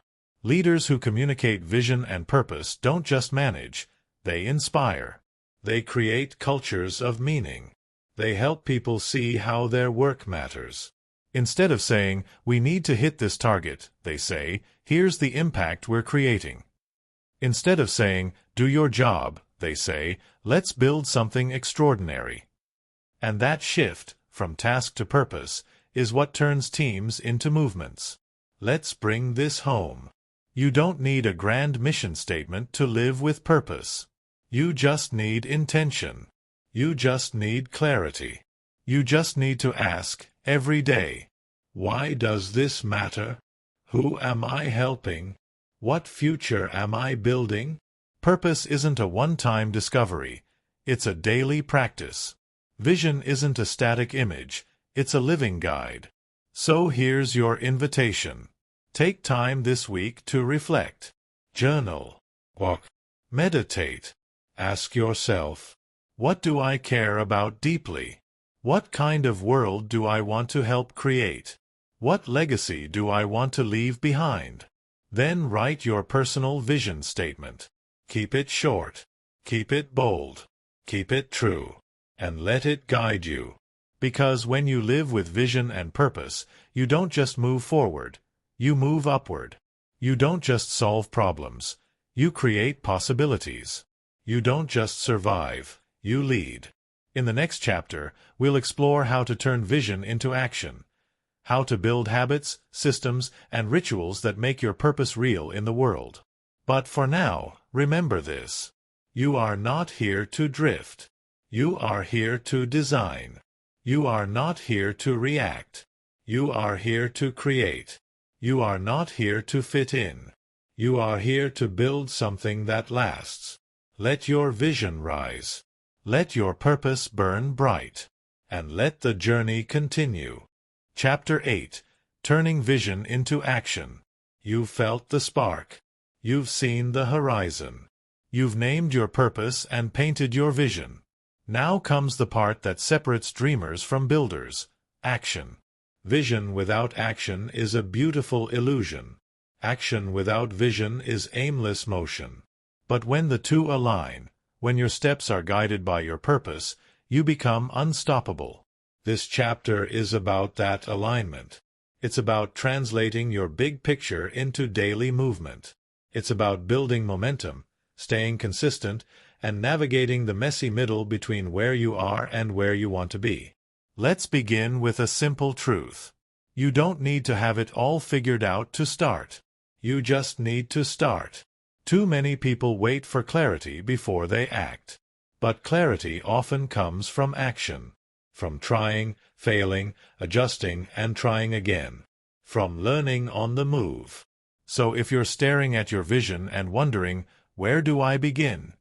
Leaders who communicate vision and purpose don't just manage, they inspire. They create cultures of meaning. They help people see how their work matters. Instead of saying, we need to hit this target, they say, here's the impact we're creating. Instead of saying, do your job, they say, let's build something extraordinary. And that shift, from task to purpose, is what turns teams into movements. Let's bring this home. You don't need a grand mission statement to live with purpose. You just need intention. You just need clarity. You just need to ask, every day, why does this matter? Who am I helping? What future am I building? Purpose isn't a one-time discovery. It's a daily practice. Vision isn't a static image. It's a living guide. So here's your invitation. Take time this week to reflect. Journal. Walk. Meditate. Ask yourself, what do I care about deeply? What kind of world do I want to help create? What legacy do I want to leave behind? Then write your personal vision statement. Keep it short. Keep it bold. Keep it true. And let it guide you. Because when you live with vision and purpose, you don't just move forward. You move upward. You don't just solve problems. You create possibilities. You don't just survive. You lead. In the next chapter, we'll explore how to turn vision into action. How to build habits, systems, and rituals that make your purpose real in the world. But for now, remember this. You are not here to drift. You are here to design. You are not here to react. You are here to create. You are not here to fit in. You are here to build something that lasts. Let your vision rise. Let your purpose burn bright. And let the journey continue. Chapter 8. Turning Vision into Action. You've felt the spark. You've seen the horizon. You've named your purpose and painted your vision. Now comes the part that separates dreamers from builders. Action. Vision without action is a beautiful illusion. Action without vision is aimless motion. But when the two align, when your steps are guided by your purpose, you become unstoppable. This chapter is about that alignment. It's about translating your big picture into daily movement. It's about building momentum, staying consistent, and navigating the messy middle between where you are and where you want to be. Let's begin with a simple truth. You don't need to have it all figured out to start. You just need to start. Too many people wait for clarity before they act. But clarity often comes from action. From trying, failing, adjusting, and trying again. From learning on the move. So if you're staring at your vision and wondering, where do I begin?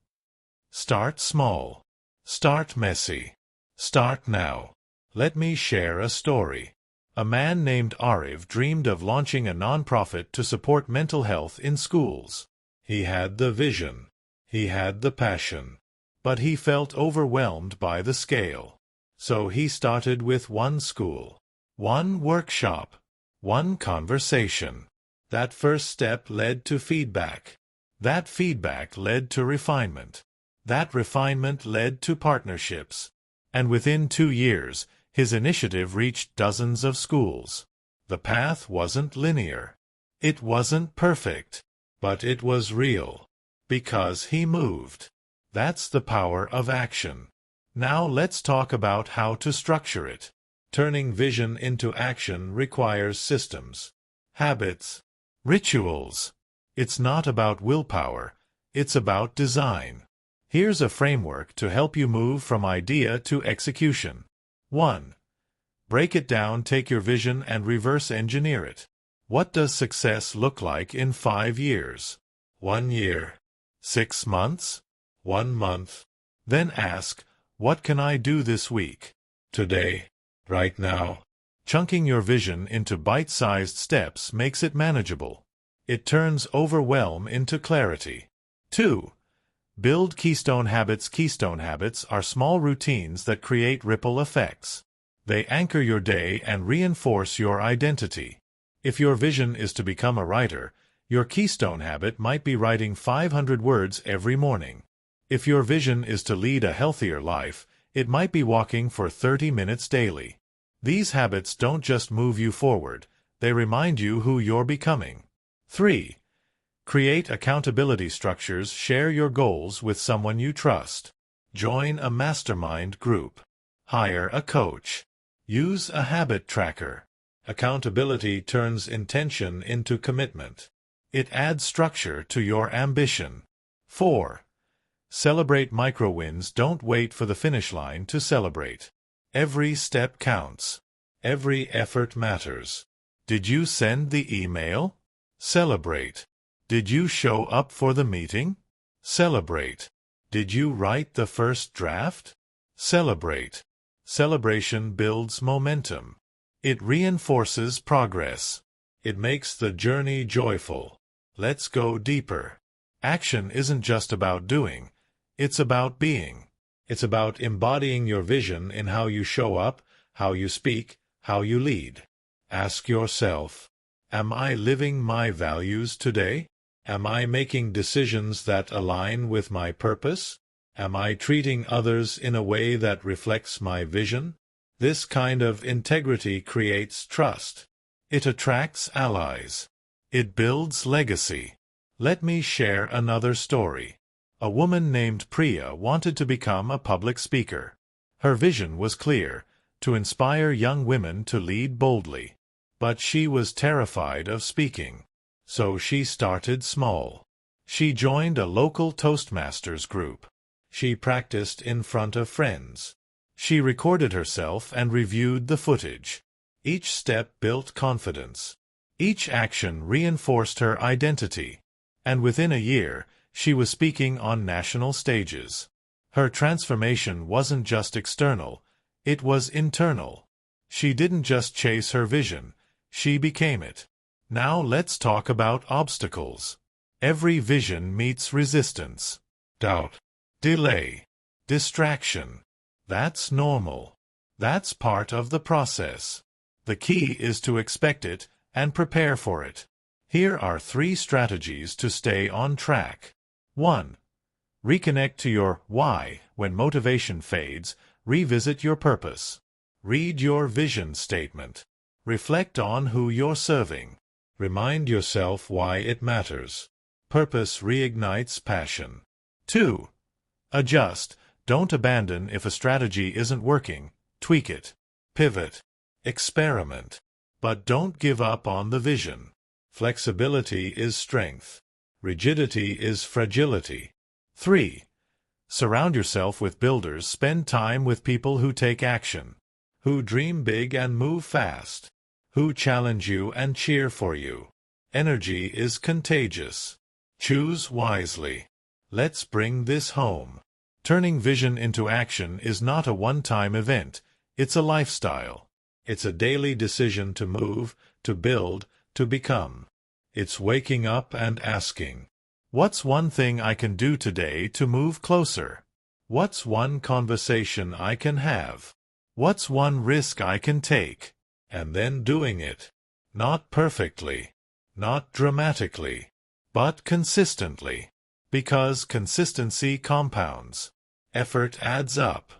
Start small. Start messy. Start now. Let me share a story. A man named Arif dreamed of launching a non-profit to support mental health in schools. He had the vision. He had the passion. But he felt overwhelmed by the scale. So he started with one school, one workshop, one conversation. That first step led to feedback. That feedback led to refinement. That refinement led to partnerships. And within 2 years, his initiative reached dozens of schools. The path wasn't linear. It wasn't perfect. But it was real. Because he moved. That's the power of action. Now let's talk about how to structure it. Turning vision into action requires systems, habits, rituals. It's not about willpower. It's about design. Here's a framework to help you move from idea to execution. 1. Break it down. Take your vision and reverse engineer it. What does success look like in 5 years? 1 year? 6 months? 1 month? Then ask, what can I do this week? Today? Right now? Chunking your vision into bite-sized steps makes it manageable. It turns overwhelm into clarity. 2. Build keystone habits. Keystone habits are small routines that create ripple effects. They anchor your day and reinforce your identity. If your vision is to become a writer, your keystone habit might be writing 500 words every morning. If your vision is to lead a healthier life, it might be walking for 30 minutes daily. These habits don't just move you forward, they remind you who you're becoming. 3. Create accountability structures. Share your goals with someone you trust. Join a mastermind group. Hire a coach. Use a habit tracker. Accountability turns intention into commitment. It adds structure to your ambition. 4. Celebrate micro-wins. Don't wait for the finish line to celebrate. Every step counts. Every effort matters. Did you send the email? Celebrate. Did you show up for the meeting? Celebrate. Did you write the first draft? Celebrate. Celebration builds momentum. It reinforces progress. It makes the journey joyful. Let's go deeper. Action isn't just about doing. It's about being. It's about embodying your vision in how you show up, how you speak, how you lead. Ask yourself, am I living my values today? Am I making decisions that align with my purpose? Am I treating others in a way that reflects my vision? This kind of integrity creates trust. It attracts allies. It builds legacy. Let me share another story. A woman named Priya wanted to become a public speaker. Her vision was clear, to inspire young women to lead boldly. But she was terrified of speaking. So she started small. She joined a local Toastmasters group. She practiced in front of friends. She recorded herself and reviewed the footage. Each step built confidence. Each action reinforced her identity. And within a year, she was speaking on national stages. Her transformation wasn't just external, it was internal. She didn't just chase her vision, she became it. Now let's talk about obstacles. Every vision meets resistance. Doubt. Delay. Distraction. That's normal. That's part of the process. The key is to expect it and prepare for it. Here are 3 strategies to stay on track. 1. Reconnect to your why. When motivation fades, revisit your purpose. Read your vision statement. Reflect on who you're serving. Remind yourself why it matters. Purpose reignites passion. 2. Adjust. Don't abandon if a strategy isn't working. Tweak it. Pivot. Experiment. But don't give up on the vision. Flexibility is strength. Rigidity is fragility. 3. Surround yourself with builders. Spend time with people who take action. who dream big and move fast, who challenge you and cheer for you. Energy is contagious. Choose wisely. Let's bring this home. Turning vision into action is not a one-time event. It's a lifestyle. It's a daily decision to move, to build, to become. It's waking up and asking, what's one thing I can do today to move closer? What's one conversation I can have? What's one risk I can take? And then doing it. Not perfectly, not dramatically, but consistently. Because consistency compounds. Effort adds up.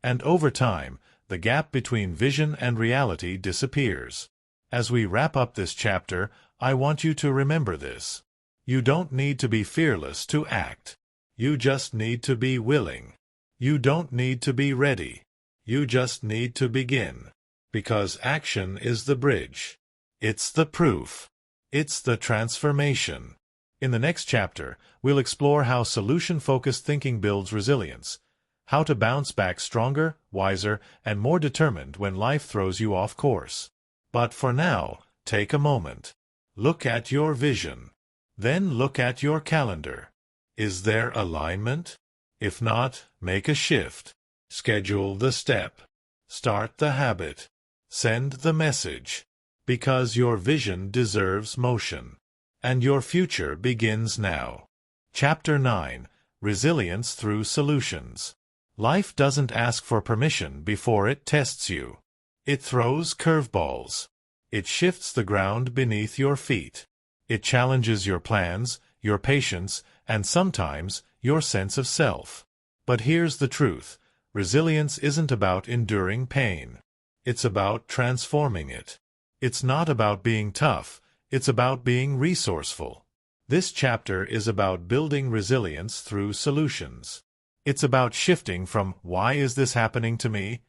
And over time, the gap between vision and reality disappears. As we wrap up this chapter, I want you to remember this. You don't need to be fearless to act. You just need to be willing. You don't need to be ready. You just need to begin. Because action is the bridge. It's the proof. It's the transformation. In the next chapter, we'll explore how solution-focused thinking builds resilience, how to bounce back stronger, wiser, and more determined when life throws you off course. But for now, take a moment. Look at your vision. Then look at your calendar. Is there alignment? If not, make a shift. Schedule the step. Start the habit. Send the message. Because your vision deserves motion. And your future begins now. Chapter 9. Resilience through solutions. Life doesn't ask for permission before it tests you. It throws curveballs. It shifts the ground beneath your feet. It challenges your plans, your patience, and sometimes your sense of self. But here's the truth. Resilience isn't about enduring pain. It's about transforming it. It's not about being tough. It's about being resourceful. This chapter is about building resilience through solutions. It's about shifting from "why is this happening to me?"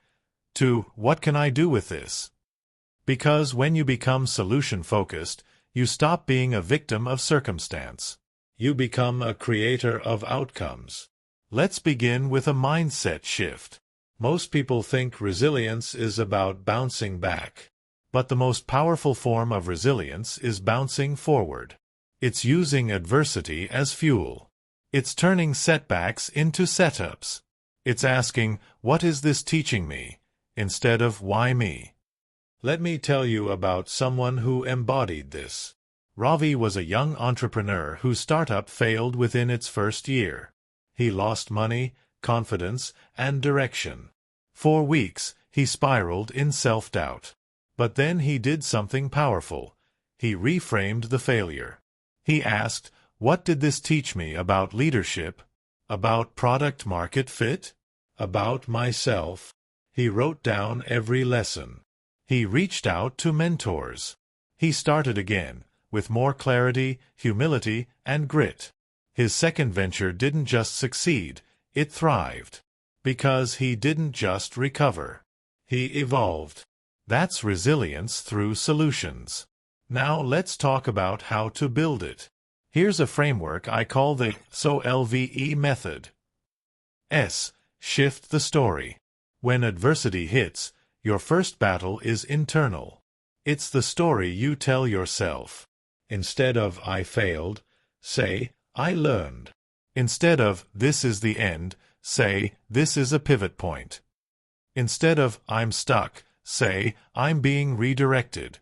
to "what can I do with this?" Because when you become solution-focused, you stop being a victim of circumstance. You become a creator of outcomes. Let's begin with a mindset shift. Most people think resilience is about bouncing back. But the most powerful form of resilience is bouncing forward. It's using adversity as fuel. It's turning setbacks into setups. It's asking, what is this teaching me? Instead of why me? Let me tell you about someone who embodied this. Ravi was a young entrepreneur whose startup failed within its first year. He lost money, confidence, and direction. For weeks, he spiraled in self-doubt. But then he did something powerful. He reframed the failure. He asked, what did this teach me about leadership? About product-market fit? About myself? He wrote down every lesson. He reached out to mentors. He started again, with more clarity, humility, and grit. His second venture didn't just succeed, it thrived. Because he didn't just recover. He evolved. That's resilience through solutions. Now let's talk about how to build it. Here's a framework I call the SOLVE method. S. Shift the story. When adversity hits, your first battle is internal. It's the story you tell yourself. Instead of "I failed," say "I learned." Instead of "this is the end," say "this is a pivot point." Instead of "I'm stuck," say "I'm being redirected."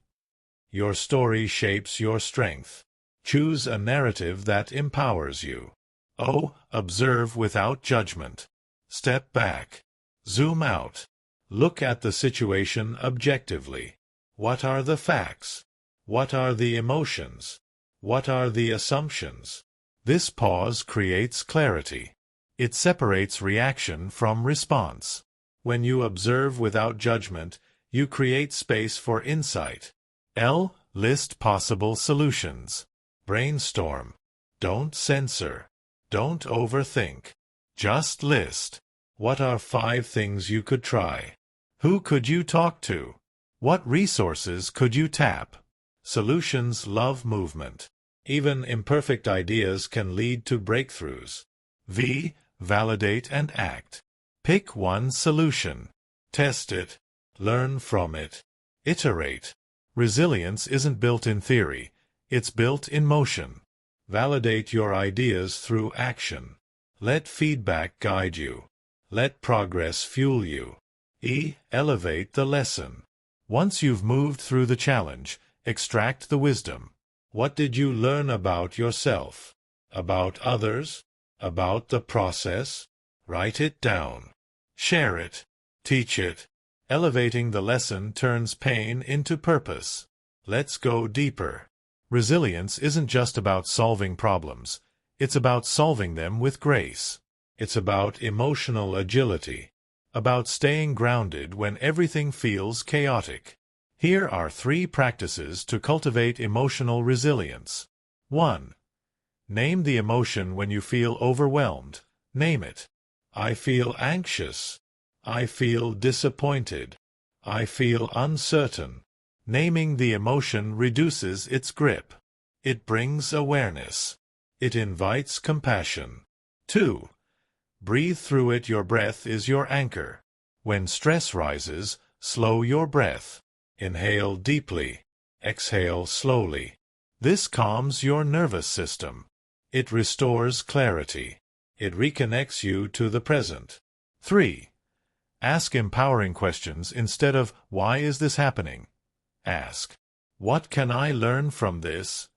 Your story shapes your strength. Choose a narrative that empowers you. O. Observe without judgment. Step back. Zoom out. Look at the situation objectively. What are the facts? What are the emotions? What are the assumptions? This pause creates clarity. It separates reaction from response. When you observe without judgment, you create space for insight. L. List possible solutions. Brainstorm. Don't censor. Don't overthink. Just list. What are 5 things you could try? Who could you talk to? What resources could you tap? Solutions love movement. Even imperfect ideas can lead to breakthroughs. V. Validate and act. Pick one solution. Test it. Learn from it. Iterate. Resilience isn't built in theory, it's built in motion. Validate your ideas through action. Let feedback guide you. Let progress fuel you. Elevate the lesson. Once you've moved through the challenge, extract the wisdom. What did you learn about yourself? About others? About the process? Write it down. Share it. Teach it. Elevating the lesson turns pain into purpose. Let's go deeper. Resilience isn't just about solving problems. It's about solving them with grace. It's about emotional agility. About staying grounded when everything feels chaotic. Here are 3 practices to cultivate emotional resilience. 1. Name the emotion when you feel overwhelmed. Name it. I feel anxious. I feel disappointed. I feel uncertain. Naming the emotion reduces its grip. It brings awareness. It invites compassion. 2. Breathe through it. Your breath is your anchor. When stress rises, slow your breath. Inhale deeply. Exhale slowly. This calms your nervous system. It restores clarity. It reconnects you to the present. 3. Ask empowering questions instead of, "Why is this happening?" Ask, "What can I learn from this?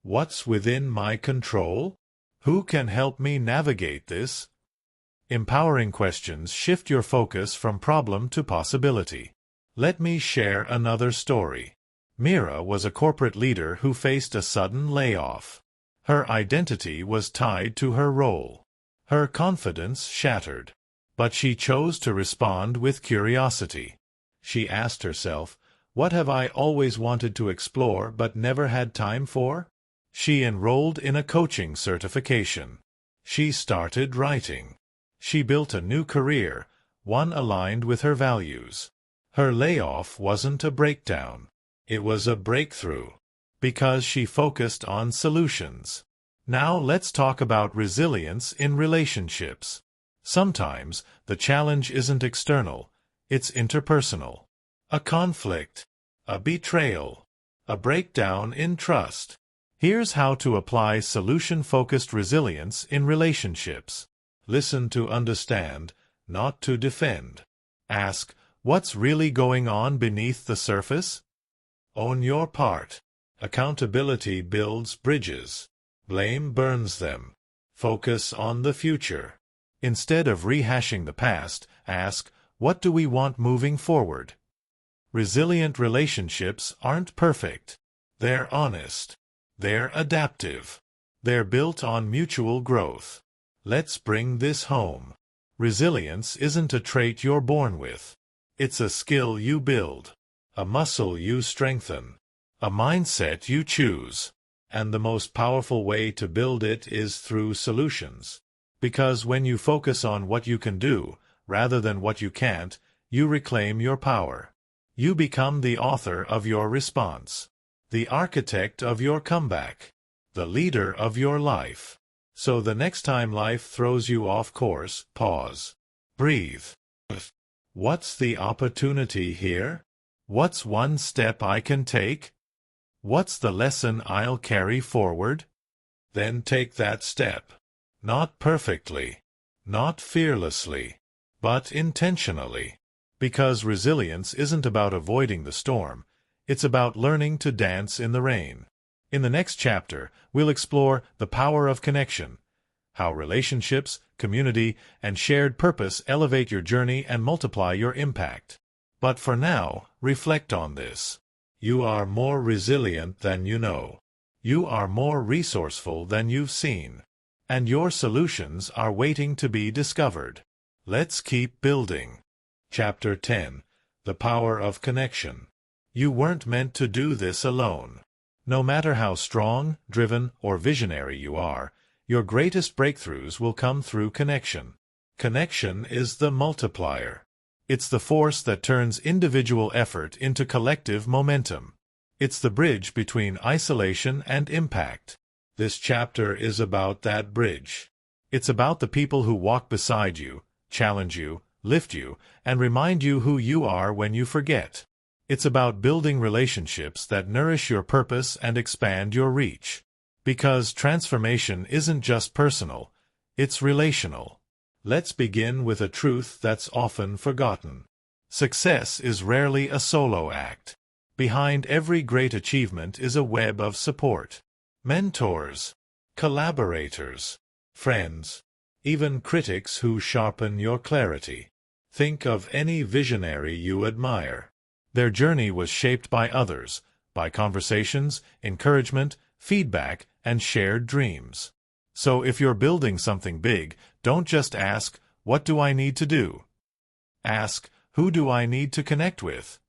What's within my control? Who can help me navigate this?" Empowering questions shift your focus from problem to possibility. Let me share another story. Mira was a corporate leader who faced a sudden layoff. Her identity was tied to her role. Her confidence shattered. But she chose to respond with curiosity. She asked herself, "What have I always wanted to explore but never had time for?" She enrolled in a coaching certification. She started writing. She built a new career, one aligned with her values. Her layoff wasn't a breakdown. It was a breakthrough. Because she focused on solutions. Now let's talk about resilience in relationships. Sometimes, the challenge isn't external, it's interpersonal. A conflict, a betrayal, a breakdown in trust. Here's how to apply solution-focused resilience in relationships. Listen to understand, not to defend. Ask, what's really going on beneath the surface? Own your part. Accountability builds bridges. Blame burns them. Focus on the future. Instead of rehashing the past, ask, what do we want moving forward? Resilient relationships aren't perfect. They're honest. They're adaptive. They're built on mutual growth. Let's bring this home. Resilience isn't a trait you're born with. It's a skill you build, a muscle you strengthen, a mindset you choose. And the most powerful way to build it is through solutions. Because when you focus on what you can do, rather than what you can't, you reclaim your power. You become the author of your response, the architect of your comeback, the leader of your life. So the next time life throws you off course, pause. Breathe. What's the opportunity here? What's one step I can take? What's the lesson I'll carry forward? Then take that step. Not perfectly, not fearlessly, but intentionally. Because resilience isn't about avoiding the storm, it's about learning to dance in the rain. In the next chapter, we'll explore the power of connection, how relationships, community, and shared purpose elevate your journey and multiply your impact. But for now, reflect on this. You are more resilient than you know. You are more resourceful than you've seen. And your solutions are waiting to be discovered. Let's keep building. Chapter 10. The Power of Connection. You weren't meant to do this alone. No matter how strong, driven, or visionary you are, your greatest breakthroughs will come through connection. Connection is the multiplier. It's the force that turns individual effort into collective momentum. It's the bridge between isolation and impact. This chapter is about that bridge. It's about the people who walk beside you, challenge you, lift you, and remind you who you are when you forget. It's about building relationships that nourish your purpose and expand your reach. Because transformation isn't just personal, it's relational. Let's begin with a truth that's often forgotten. Success is rarely a solo act. Behind every great achievement is a web of support. Mentors, collaborators, friends, even critics who sharpen your clarity. Think of any visionary you admire. Their journey was shaped by others, by conversations, encouragement, feedback, and shared dreams. So if you're building something big, don't just ask, "What do I need to do?" Ask, "Who do I need to connect with?"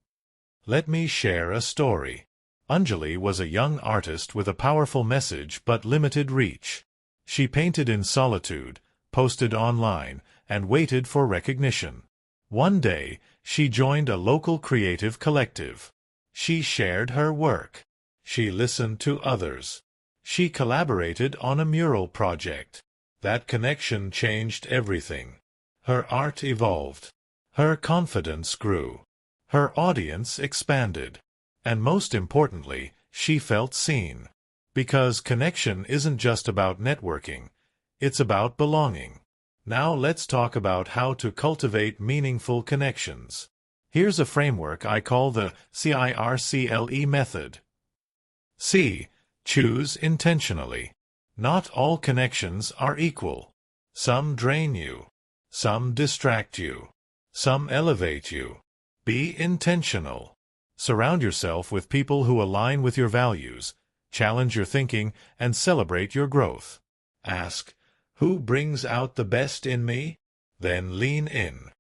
Let me share a story. Anjali was a young artist with a powerful message but limited reach. She painted in solitude, posted online, and waited for recognition. One day, she joined a local creative collective. She shared her work. She listened to others. She collaborated on a mural project. That connection changed everything. Her art evolved. Her confidence grew. Her audience expanded. And most importantly, she felt seen. Because connection isn't just about networking, it's about belonging. Now let's talk about how to cultivate meaningful connections. Here's a framework I call the CIRCLE method. C. Choose intentionally. Not all connections are equal. Some drain you. Some distract you. Some elevate you. Be intentional. Surround yourself with people who align with your values, challenge your thinking, and celebrate your growth. Ask, "Who brings out the best in me?" Then lean in.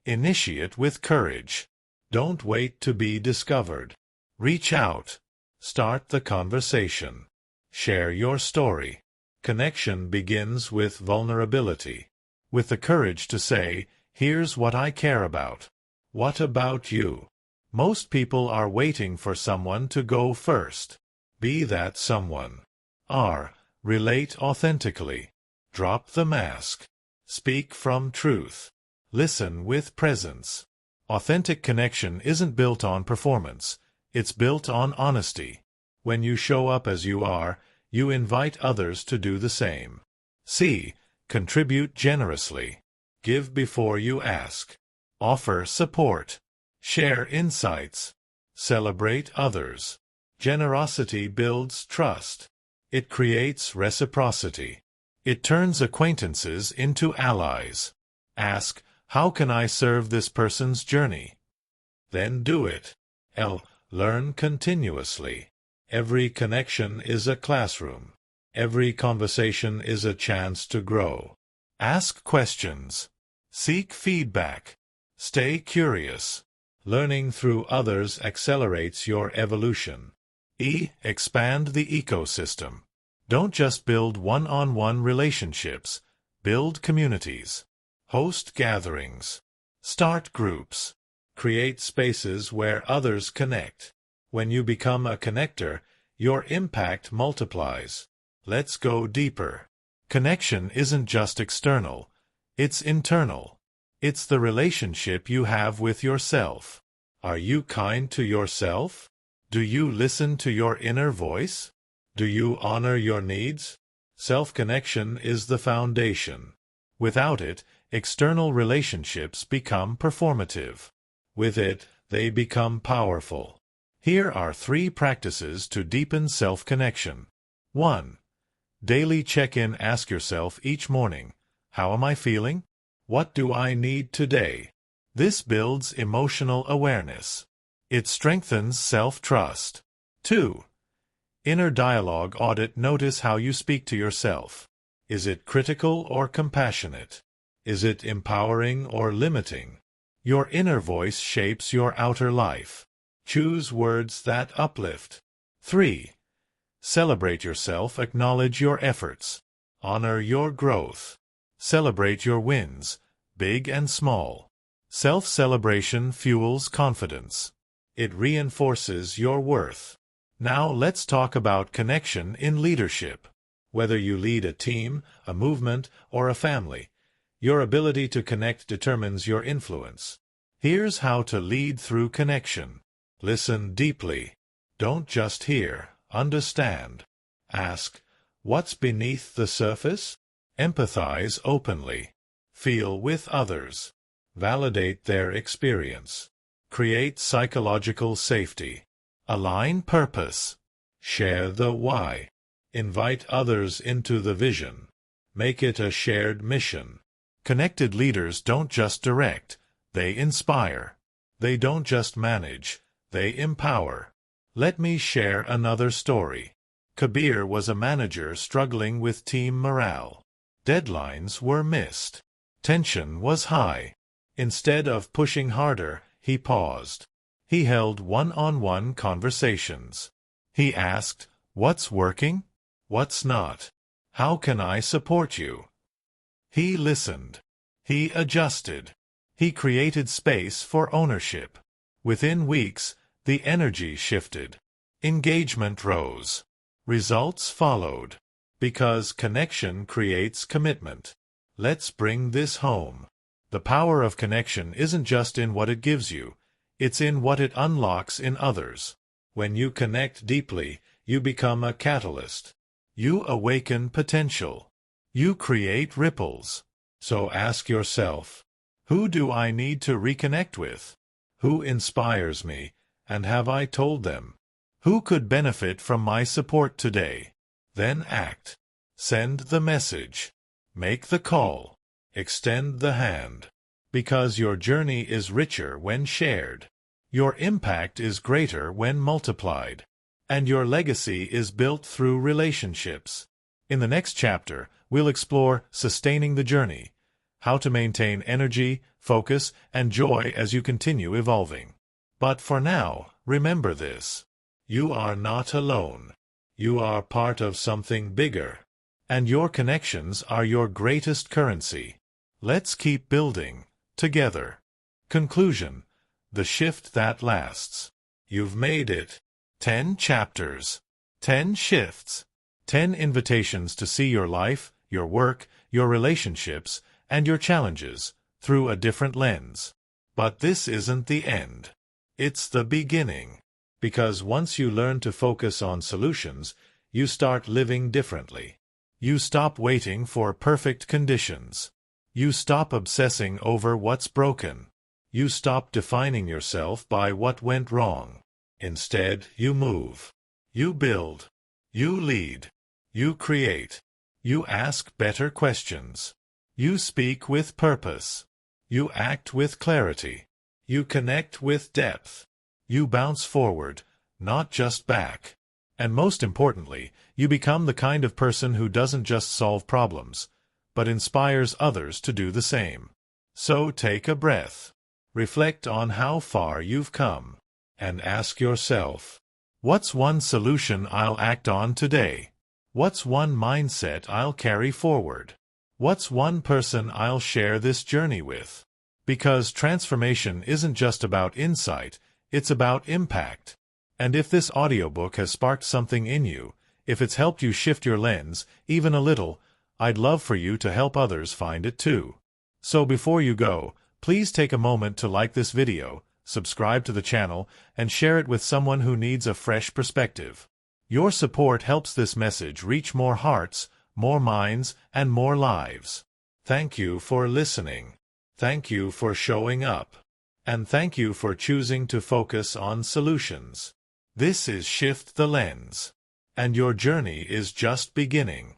Initiate with courage. Don't wait to be discovered. Reach out. Start the conversation. Share your story. Connection begins with vulnerability. With the courage to say, "Here's what I care about. What about you?" Most people are waiting for someone to go first. Be that someone. Relate authentically. Drop the mask. Speak from truth. Listen with presence. Authentic connection isn't built on performance. It's built on honesty. When you show up as you are, you invite others to do the same. C. Contribute generously. Give before you ask. Offer support. Share insights. Celebrate others. Generosity builds trust. It creates reciprocity. It turns acquaintances into allies. Ask, "How can I serve this person's journey?" Then do it. Learn continuously. Every connection is a classroom. Every conversation is a chance to grow. Ask questions. Seek feedback. Stay curious. Learning through others accelerates your evolution. Expand the ecosystem. Don't just build one-on-one relationships. Build communities. Host gatherings. Start groups. Create spaces where others connect. When you become a connector, your impact multiplies. Let's go deeper. Connection isn't just external. It's internal. It's the relationship you have with yourself. Are you kind to yourself? Do you listen to your inner voice? Do you honor your needs? Self-connection is the foundation. Without it, external relationships become performative. With it, they become powerful. Here are 3 practices to deepen self-connection. 1. Daily check-in. Ask yourself each morning, "How am I feeling? What do I need today?" This builds emotional awareness. It strengthens self-trust. 2. Inner dialogue audit. Notice how you speak to yourself. Is it critical or compassionate? Is it empowering or limiting? Your inner voice shapes your outer life. Choose words that uplift. 3. Celebrate yourself. Acknowledge your efforts. Honor your growth. Celebrate your wins, big and small. Self-celebration fuels confidence. It reinforces your worth. Now let's talk about connection in leadership. Whether you lead a team, a movement, or a family, Your ability to connect determines your influence. Here's how to lead through connection. Listen deeply. Don't just hear, understand. Ask, what's beneath the surface? Empathize openly. Feel with others. Validate their experience. Create psychological safety. Align purpose. Share the why. Invite others into the vision. Make it a shared mission. Connected leaders don't just direct, they inspire. They don't just manage, they empower. Let me share another story. Kabir was a manager struggling with team morale. Deadlines were missed. Tension was high. Instead of pushing harder, he paused. He held one-on-one conversations. He asked, "What's working? What's not? How can I support you?" He listened. He adjusted. He created space for ownership. Within weeks, the energy shifted. Engagement rose. Results followed. Because connection creates commitment. Let's bring this home. The power of connection isn't just in what it gives you, it's in what it unlocks in others. When you connect deeply, you become a catalyst. You awaken potential. You create ripples. So ask yourself, who do I need to reconnect with? Who inspires me, and have I told them? Who could benefit from my support today? Then act. Send the message. Make the call. Extend the hand. Because your journey is richer when shared. Your impact is greater when multiplied. And your legacy is built through relationships. In the next chapter, we'll explore sustaining the journey, how to maintain energy, focus, and joy as you continue evolving. But for now, remember this. You are not alone. You are part of something bigger. And your connections are your greatest currency. Let's keep building, together. Conclusion. The shift that lasts. You've made it. 10 chapters. 10 shifts. 10 invitations to see your life, your work, your relationships, and your challenges through a different lens. But this isn't the end. It's the beginning. Because once you learn to focus on solutions, you start living differently. You stop waiting for perfect conditions. You stop obsessing over what's broken. You stop defining yourself by what went wrong. Instead, you move. You build. You lead. You create. You ask better questions. You speak with purpose. You act with clarity. You connect with depth. You bounce forward, not just back. And most importantly, you become the kind of person who doesn't just solve problems, but inspires others to do the same. So take a breath. Reflect on how far you've come. And ask yourself, what's one solution I'll act on today? What's one mindset I'll carry forward? What's one person I'll share this journey with? Because transformation isn't just about insight, it's about impact. And if this audiobook has sparked something in you, if it's helped you shift your lens, even a little, I'd love for you to help others find it too. So before you go, please take a moment to like this video, subscribe to the channel, and share it with someone who needs a fresh perspective. Your support helps this message reach more hearts, more minds, and more lives. Thank you for listening. Thank you for showing up. And thank you for choosing to focus on solutions. This is Shift the Lens. And your journey is just beginning.